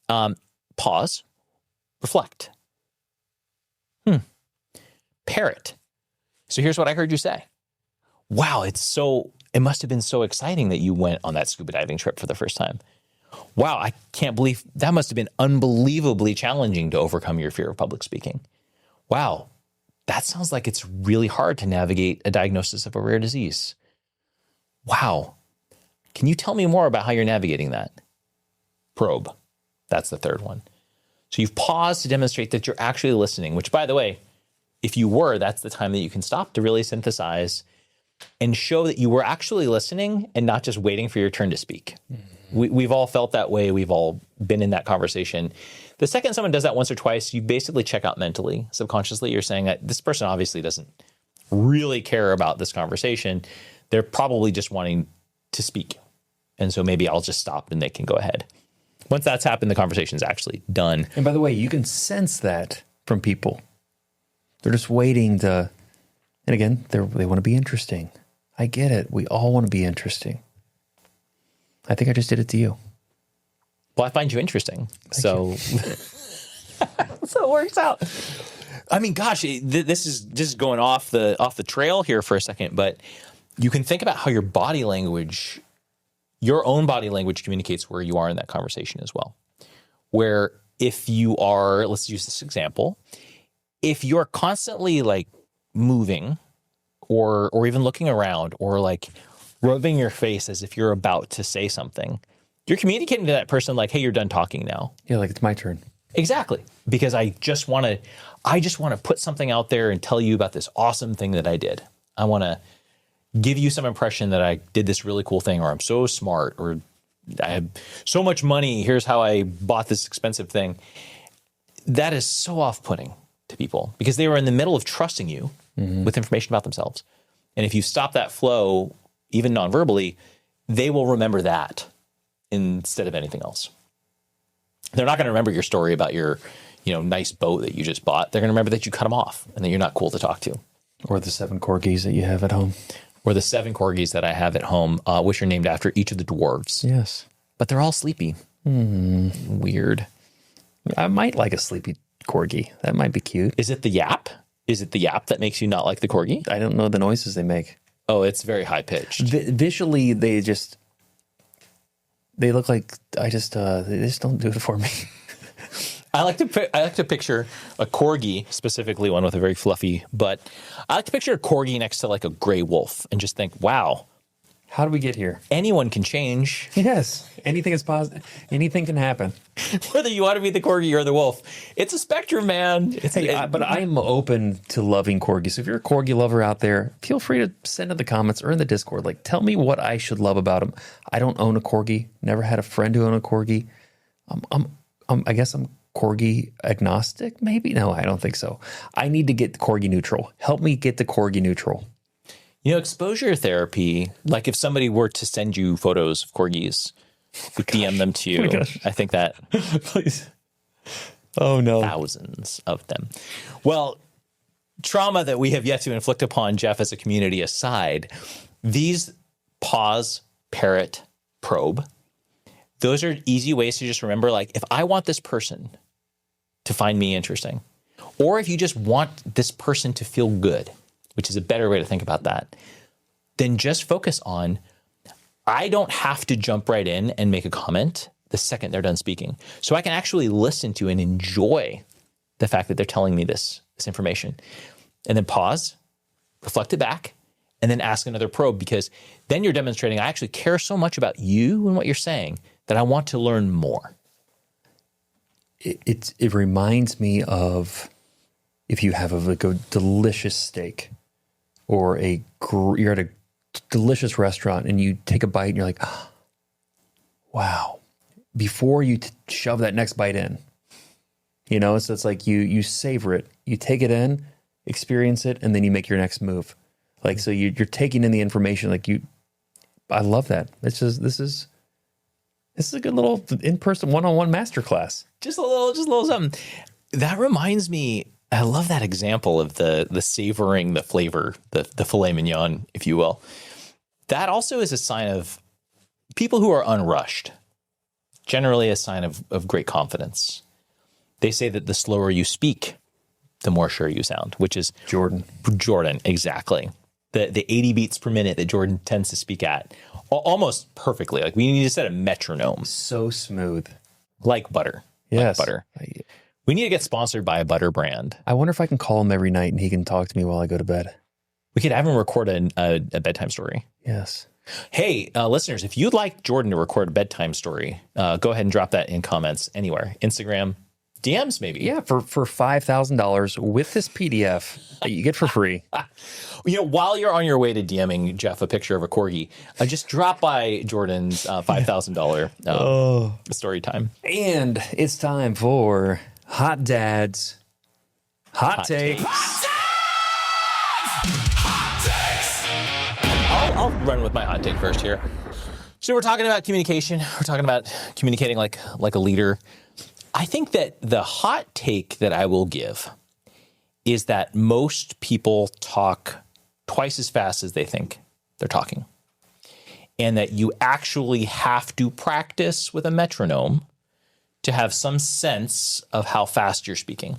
Pause, reflect. Parrot. So here's what I heard you say. Wow, it must have been so exciting that you went on that scuba diving trip for the first time. Wow, I can't believe that must have been unbelievably challenging to overcome your fear of public speaking. Wow, that sounds like it's really hard to navigate a diagnosis of a rare disease. Wow, can you tell me more about how you're navigating that? Probe. That's the third one. So you've paused to demonstrate that you're actually listening, which, by the way, if you were, that's the time that you can stop to really synthesize and show that you were actually listening and not just waiting for your turn to speak. We've all felt that way. We've all been in that conversation. The second someone does that once or twice, you basically check out mentally. Subconsciously, you're saying that this person obviously doesn't really care about this conversation. They're probably just wanting to speak. And so maybe I'll just stop and they can go ahead. Once that's happened, the conversation's actually done. And by the way, you can sense that from people. They're just waiting to, and again, they want to be interesting. I get it. We all want to be interesting. I think I just did it to you. Well, I find you interesting. Thank you. So it works out. I mean, gosh, this is just going off the trail here for a second, but you can think about how your body language, your own body language communicates where you are in that conversation as well. Where if you are, let's use this example, if you're constantly like moving or even looking around or like rubbing your face as if you're about to say something, you're communicating to that person like, hey, you're done talking now. Yeah, like it's my turn. Exactly. Because I just want to put something out there and tell you about this awesome thing that I did. I want to give you some impression that I did this really cool thing, or I'm so smart, or I have so much money. Here's how I bought this expensive thing. That is so off-putting to people because they were in the middle of trusting you with information about themselves. And if you stop that flow, even non-verbally, they will remember that instead of anything else. They're not going to remember your story about your, nice boat that you just bought. They're going to remember that you cut them off and that you're not cool to talk to. Or the 7 corgis that you have at home. Or the 7 corgis that I have at home, which are named after each of the dwarves. Yes. But they're all sleepy. Weird. I might like a sleepy corgi. That might be cute. Is it the yap? Is it the yap that makes you not like the corgi? I don't know the noises they make. Oh, it's very high pitched. Visually, they look like they just don't do it for me. I like to picture a corgi, specifically one with a very fluffy butt. I like to picture a corgi next to like a gray wolf and just think, wow. How do we get here? Anyone can change. Yes. Anything is possible. Anything can happen. Whether you want to be the corgi or the wolf. It's a spectrum, man. But I'm open to loving corgis. So if you're a corgi lover out there, feel free to send in the comments or in the Discord. Like, tell me what I should love about them. I don't own a corgi. Never had a friend who owned a corgi. I guess I'm corgi agnostic, maybe? No, I don't think so. I need to get corgi neutral. Help me get the corgi neutral. Exposure therapy, like if somebody were to send you photos of corgis, DM them to you. I think that please. Oh no. Thousands of them. Well, trauma that we have yet to inflict upon Jeff as a community aside, these pause, parrot, probe, those are easy ways to just remember, like, if I want this person to find me interesting, or if you just want this person to feel good, which is a better way to think about that, then just focus on, I don't have to jump right in and make a comment the second they're done speaking. So I can actually listen to and enjoy the fact that they're telling me this information. And then pause, reflect it back, and then ask another probe, because then you're demonstrating, I actually care so much about you and what you're saying that I want to learn more. It reminds me of if you have a delicious steak, or you're at a delicious restaurant and you take a bite and you're like, oh, wow. Before you shove that next bite in, so it's like you savor it, you take it in, experience it, and then you make your next move. Like, so you're taking in the information. Like I love that. It's just, this is a good little in-person one-on-one masterclass. Just a little something. That reminds me, I love that example of the savoring the flavor, the filet mignon, if you will. That also is a sign of people who are unrushed, generally a sign of great confidence. They say that the slower you speak, the more sure you sound, which is Jordan, exactly. The 80 beats per minute that Jordan tends to speak at almost perfectly. Like we need to set a metronome. So smooth. Like butter. Yes. Like butter. We need to get sponsored by a butter brand. I wonder if I can call him every night and he can talk to me while I go to bed. We could have him record a bedtime story. Yes. Hey, listeners, if you'd like Jordan to record a bedtime story, go ahead and drop that in comments anywhere. Instagram, DMs maybe. Yeah, for $5,000 with this PDF that you get for free. While you're on your way to DMing Jeff a picture of a corgi, just drop by Jordan's $5,000 story time. And it's time for Hot Dad's Hot Takes. I'll run with my hot take first here. So we're talking about communication. We're talking about communicating like a leader. I think that the hot take that I will give is that most people talk twice as fast as they think they're talking. And that you actually have to practice with a metronome to have some sense of how fast you're speaking.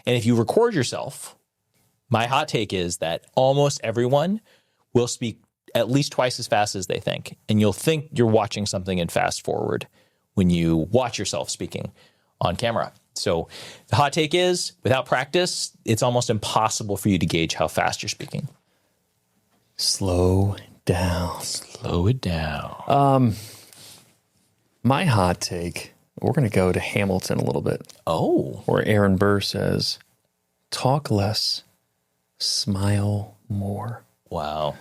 And if you record yourself, my hot take is that almost everyone will speak at least twice as fast as they think. And you'll think you're watching something in fast forward when you watch yourself speaking on camera. So the hot take is, without practice, it's almost impossible for you to gauge how fast you're speaking. Slow down. Slow it down. My hot take, we're going to go to Hamilton a little bit. Oh. Where Aaron Burr says, talk less, smile more. Wow.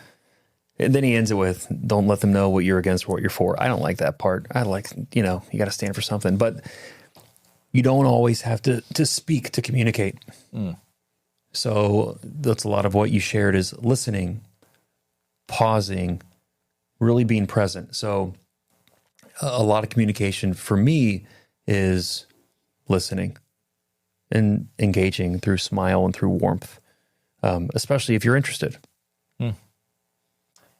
And then he ends it with, don't let them know what you're against or what you're for. I don't like that part. I like, you got to stand for something. But you don't always have to speak to communicate. So that's a lot of what you shared is listening, pausing, really being present. So a lot of communication for me is listening and engaging through smile and through warmth, especially if you're interested.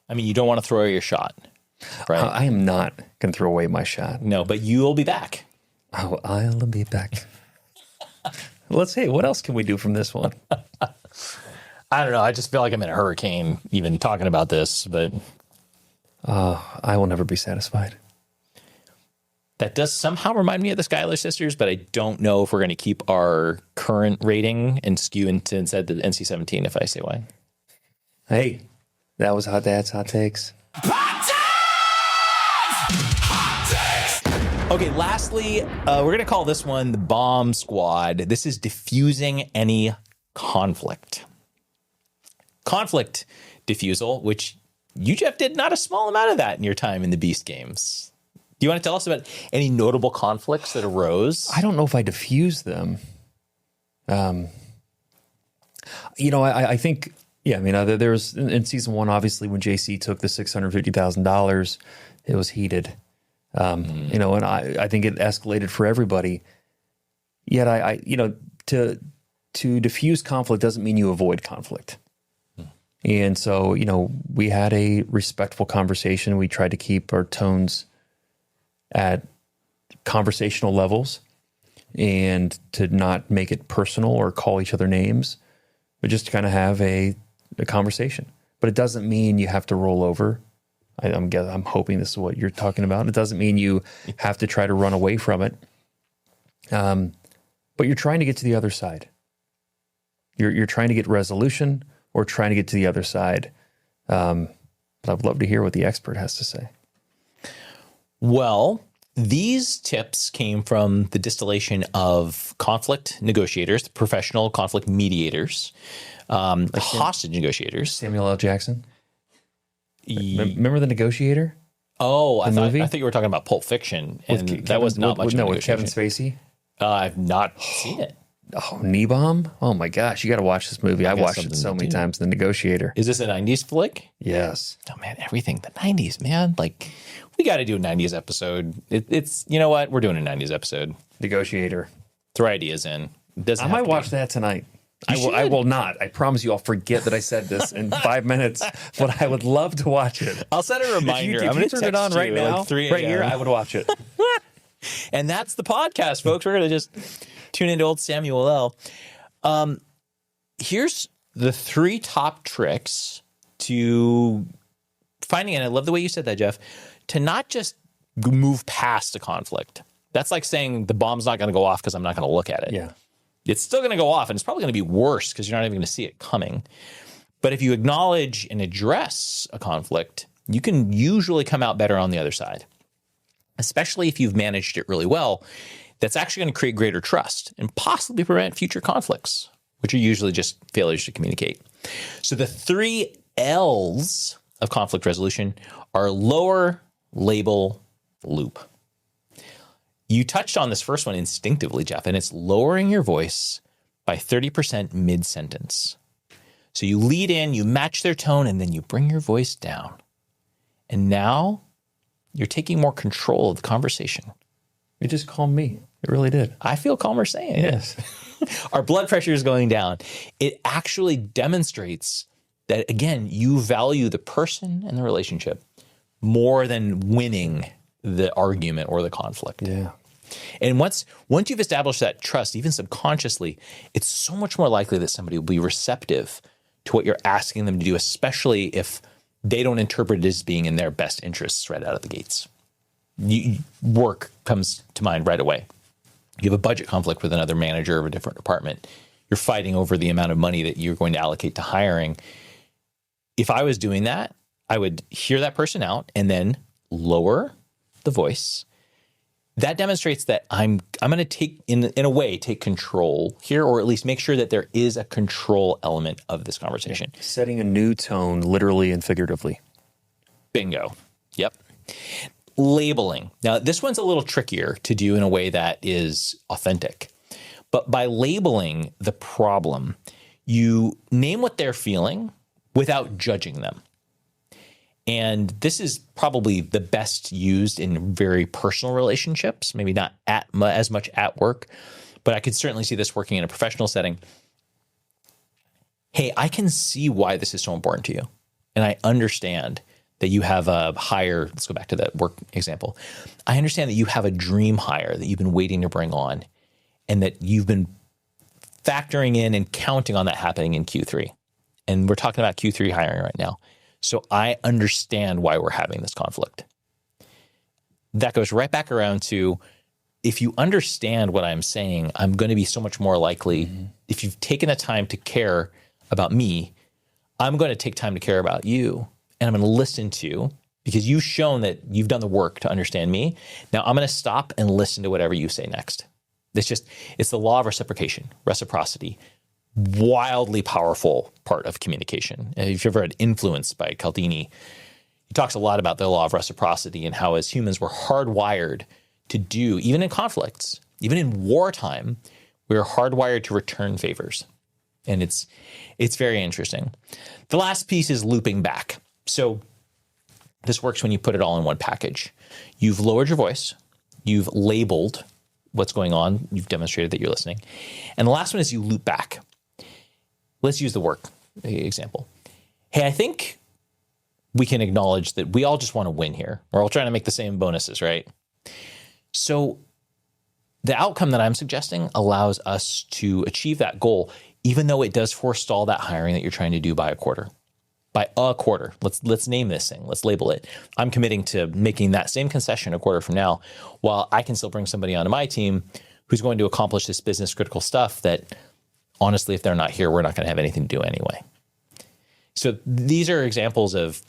I mean, you don't want to throw away your shot, right? I am not going to throw away my shot. No, but you will be back. Oh, I'll be back. Let's see. What else can we do from this one? I don't know. I just feel like I'm in a hurricane even talking about this, but I will never be satisfied. That does somehow remind me of the Schuyler sisters, but I don't know if we're going to keep our current rating and skew into instead the NC-17 if I say why. Hey, that was Hot Dad's Hot Takes. Okay, lastly, we're going to call this one the Bomb Squad. This is diffusing any conflict. Conflict diffusal, which you, Jeff, did not a small amount of that in your time in the Beast games. Do you want to tell us about any notable conflicts that arose? I don't know if I diffused them. I think, yeah, I mean, there was in season one, obviously, when JC took the $650,000, it was heated. And I think it escalated for everybody. Yet to diffuse conflict doesn't mean you avoid conflict. And so, we had a respectful conversation. We tried to keep our tones at conversational levels and to not make it personal or call each other names, but just to kind of have a conversation. But it doesn't mean you have to roll over. I'm hoping this is what you're talking about. It doesn't mean you have to try to run away from it. But you're trying to get to the other side. You're trying to get resolution or trying to get to the other side. But I'd love to hear what the expert has to say. Well, these tips came from the distillation of conflict negotiators, professional conflict mediators, hostage negotiators. Samuel L. Jackson. Remember The Negotiator? Oh, I thought you were talking about Pulp Fiction, and that was not much of a with negotiation. Kevin Spacey. I've not seen it. Oh, Nebom? Oh my gosh, you got to watch this movie. I've watched it so many times. The Negotiator. Is this a 90s flick? Yes. Oh man, everything. The 90s, man. Like, we got to do a 90s episode. It's, you know what? We're doing a 90s episode. Negotiator. Throw ideas in. I might watch that tonight. I will not. I promise you I'll forget that I said this in 5 minutes, but I would love to watch it. I'll set a reminder. If you turn it on right now, like 3 right here, I would watch it. And that's the podcast, folks. We're going to just tune into old Samuel L. Here's the 3 top tricks to finding, and I love the way you said that, Jeff, to not just move past a conflict. That's like saying the bomb's not going to go off because I'm not going to look at it. Yeah. It's still going to go off, and it's probably going to be worse because you're not even going to see it coming. But if you acknowledge and address a conflict, you can usually come out better on the other side, especially if you've managed it really well. That's actually going to create greater trust and possibly prevent future conflicts, which are usually just failures to communicate. So the 3 L's of conflict resolution are lower, label, loop. You touched on this first one instinctively, Jeff, and it's lowering your voice by 30% mid-sentence. So you lead in, you match their tone, and then you bring your voice down. And now you're taking more control of the conversation. It just calmed me. It really did. I feel calmer saying it. Yes. Our blood pressure is going down. It actually demonstrates that, again, you value the person and the relationship more than winning the argument or the conflict. Yeah. And once you've established that trust, even subconsciously, it's so much more likely that somebody will be receptive to what you're asking them to do, especially if they don't interpret it as being in their best interests right out of the gates. Work comes to mind right away. You have a budget conflict with another manager of a different department. You're fighting over the amount of money that you're going to allocate to hiring. If I was doing that, I would hear that person out and then lower the voice. That demonstrates that I'm going to take, in a way, take control here, or at least make sure that there is a control element of this conversation. Setting a new tone, literally and figuratively. Bingo. Yep. Labeling. Now, this one's a little trickier to do in a way that is authentic. But by labeling the problem, you name what they're feeling without judging them. And this is probably the best used in very personal relationships, maybe not as much at work, but I could certainly see this working in a professional setting. Hey, I can see why this is so important to you. And I understand that you have a hire. Let's go back to that work example. I understand that you have a dream hire that you've been waiting to bring on, and that you've been factoring in and counting on that happening in Q3. And we're talking about Q3 hiring right now. So I understand why we're having this conflict. That goes right back around to, if you understand what I'm saying, I'm going to be so much more likely, if you've taken the time to care about me, I'm going to take time to care about you. And I'm going to listen to, because you've shown that you've done the work to understand me. Now I'm going to stop and listen to whatever you say next. It's the law of reciprocity. Wildly powerful part of communication. If you've ever read Influence by Cialdini, he talks a lot about the law of reciprocity and how as humans we're hardwired to do, even in conflicts, even in wartime, we're hardwired to return favors. And it's very interesting. The last piece is looping back. So this works when you put it all in one package. You've lowered your voice. You've labeled what's going on. You've demonstrated that you're listening. And the last one is you loop back. Let's use the work example. Hey, I think we can acknowledge that we all just want to win here. We're all trying to make the same bonuses, right? So the outcome that I'm suggesting allows us to achieve that goal, even though it does forestall that hiring that you're trying to do by a quarter. By a quarter. Let's name this thing. Let's label it. I'm committing to making that same concession a quarter from now, while I can still bring somebody onto my team who's going to accomplish this business critical stuff that, honestly, if they're not here, we're not going to have anything to do anyway. So these are examples of,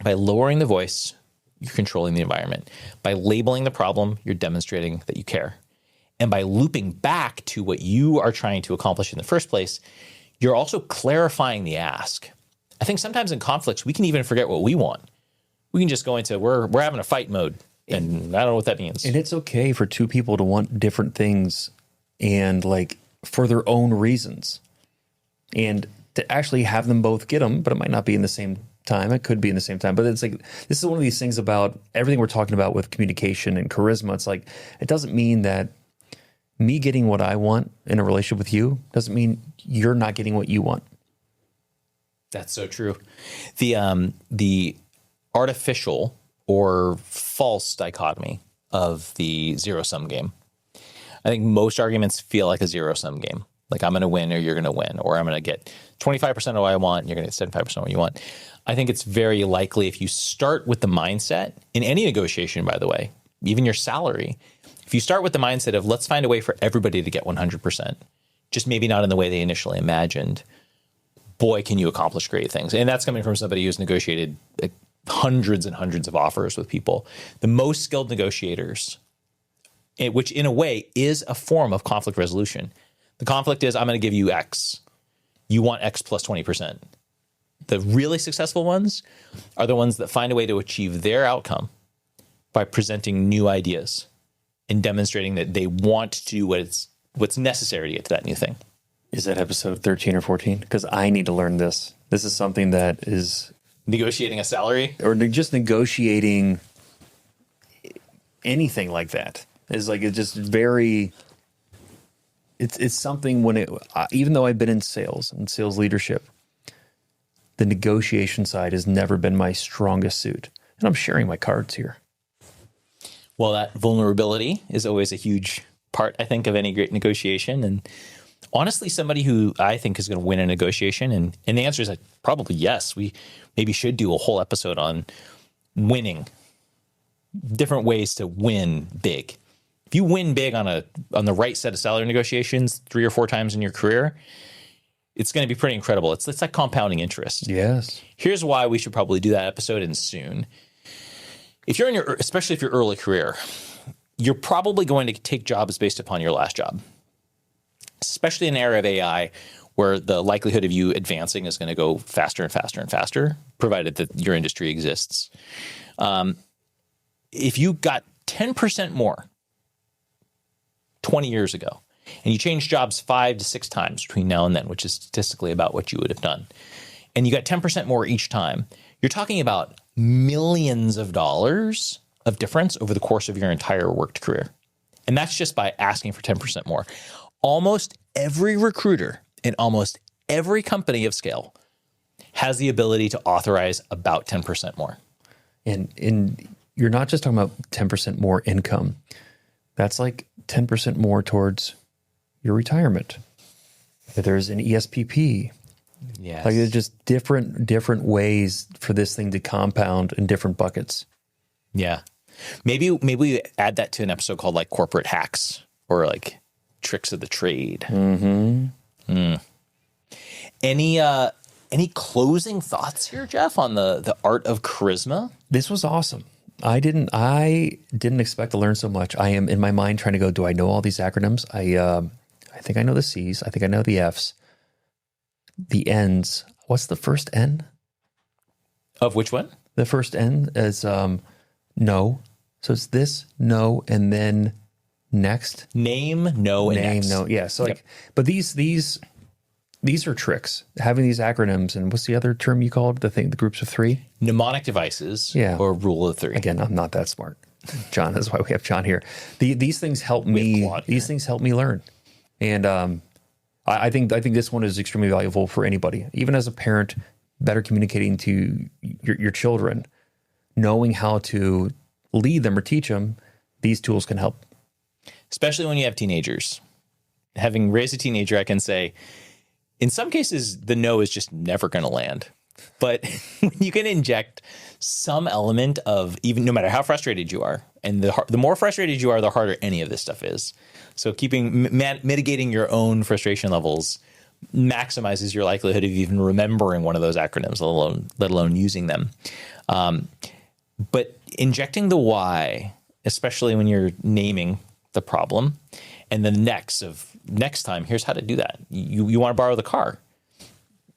by lowering the voice, you're controlling the environment. By labeling the problem, you're demonstrating that you care. And by looping back to what you are trying to accomplish in the first place, you're also clarifying the ask. I think sometimes in conflicts, we can even forget what we want. We can just go into, we're having a fight mode, and I don't know what that means. And it's okay for two people to want different things. And like, for their own reasons. And to actually have them both get them, but it might not be in the same time. It could be in the same time. But it's like, this is one of these things about everything we're talking about with communication and charisma. It's like, it doesn't mean that me getting what I want in a relationship with you doesn't mean you're not getting what you want. That's so true. The artificial or false dichotomy of the zero-sum game. I think most arguments feel like a zero-sum game. Like, I'm going to win or you're going to win, or I'm going to get 25% of what I want and you're going to get 75% of what you want. I think it's very likely, if you start with the mindset in any negotiation, by the way, even your salary, if you start with the mindset of let's find a way for everybody to get 100%, just maybe not in the way they initially imagined, boy, can you accomplish great things. And that's coming from somebody who's negotiated like hundreds and hundreds of offers with people. The most skilled negotiators, which in a way is a form of conflict resolution. The conflict is, I'm going to give you X. You want X plus 20%. The really successful ones are the ones that find a way to achieve their outcome by presenting new ideas and demonstrating that they want to do what's necessary to get to that new thing. Is that episode 13 or 14? Because I need to learn this. This is something that is... Negotiating a salary? Or just negotiating anything like that. It's just very... It's something when even though I've been in sales and sales leadership, the negotiation side has never been my strongest suit. And I'm sharing my cards here. Well, that vulnerability is always a huge part, I think, of any great negotiation. And honestly, somebody who I think is going to win a negotiation, and the answer is probably yes. We maybe should do a whole episode on winning, different ways to win big. If you win big on the right set of salary negotiations 3 or 4 times in your career, it's going to be pretty incredible. It's like compounding interest. Yes. Here's why we should probably do that episode, and soon. If you're especially if you're early career, you're probably going to take jobs based upon your last job, especially in an era of AI where the likelihood of you advancing is going to go faster and faster and faster, provided that your industry exists. If you got 10% more 20 years ago, and you changed jobs 5 to 6 times between now and then, which is statistically about what you would have done, and you got 10% more each time, you're talking about millions of dollars of difference over the course of your entire worked career. And that's just by asking for 10% more. Almost every recruiter in almost every company of scale has the ability to authorize about 10% more. And you're not just talking about 10% more income. That's like 10% more towards your retirement. If there's an ESPP. Yes. Like, there's just different ways for this thing to compound in different buckets. Yeah. Maybe we add that to an episode called like corporate hacks or like tricks of the trade. Mm-hmm. Any closing thoughts here, Jeff, on the art of charisma? This was awesome. I didn't expect to learn so much. I am in my mind trying to go, do I know all these acronyms? I think I know the C's. I think I know the F's. The N's. What's the first N? Of which one? The first N is no. So it's this, no, and then next. Name, no, and next. Name, no. Yeah. So Yep. But these are tricks. Having these acronyms, and what's the other term you called? The groups of 3? Mnemonic devices. Yeah. Or rule of 3. Again, I'm not that smart. John, that's why we have John here. These things help me. These things help me learn. And I think this one is extremely valuable for anybody, even as a parent, better communicating to your children, knowing how to lead them or teach them. These tools can help. Especially when you have teenagers. Having raised a teenager, I can say, in some cases, the no is just never going to land. But when you can inject some element of, even no matter how frustrated you are, and the more frustrated you are, the harder any of this stuff is. So mitigating your own frustration levels maximizes your likelihood of even remembering one of those acronyms, let alone using them. But injecting the why, especially when you're naming the problem, and the next time, here's how to do that. You want to borrow the car.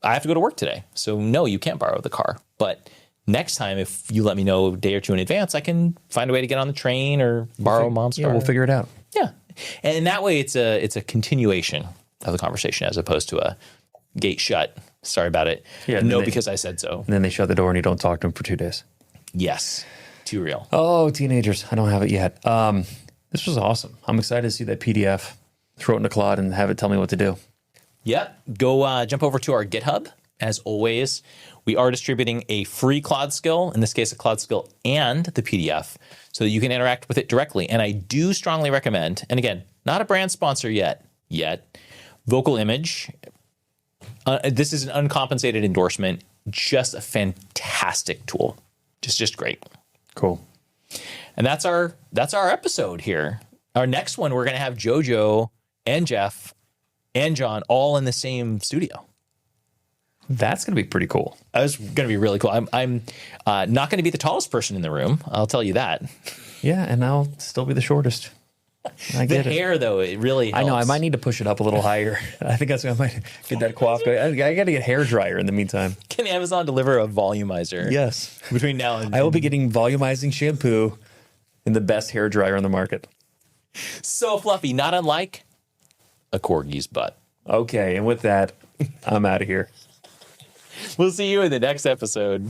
I have to go to work today. So no, you can't borrow the car. But next time, if you let me know a day or two in advance, I can find a way to get on the train or borrow mom's car. We'll figure it out. Yeah. And that way it's a continuation of the conversation as opposed to a gate shut. Sorry about it. Yeah, no, because I said so. And then they shut the door and you don't talk to them for 2 days. Yes. Too real. Oh, teenagers. I don't have it yet. This was awesome. I'm excited to see that PDF, throw it in the cloud and have it tell me what to do. Yep. Go jump over to our GitHub. As always, we are distributing a free Cloud skill, in this case, a Cloud skill and the PDF, so that you can interact with it directly. And I do strongly recommend, and again, not a brand sponsor yet, Vocal Image. This is an uncompensated endorsement. Just a fantastic tool. Just great. Cool. And that's our episode here. Our next one, we're going to have JoJo and Jeff and John all in the same studio. That's going to be pretty cool. That's going to be really cool. I'm not going to be the tallest person in the room. I'll tell you that. Yeah, and I'll still be the shortest. I The get it. hair, though, it really helps. I know. I might need to push it up a little higher. I think I might get that coiffed. I got to get hair dryer in the meantime. Can Amazon deliver a volumizer? Yes. Between now and I will be getting volumizing shampoo in the best hair dryer on the market. So fluffy, not unlike a corgi's butt. Okay, and with that, I'm out of here. We'll see you in the next episode.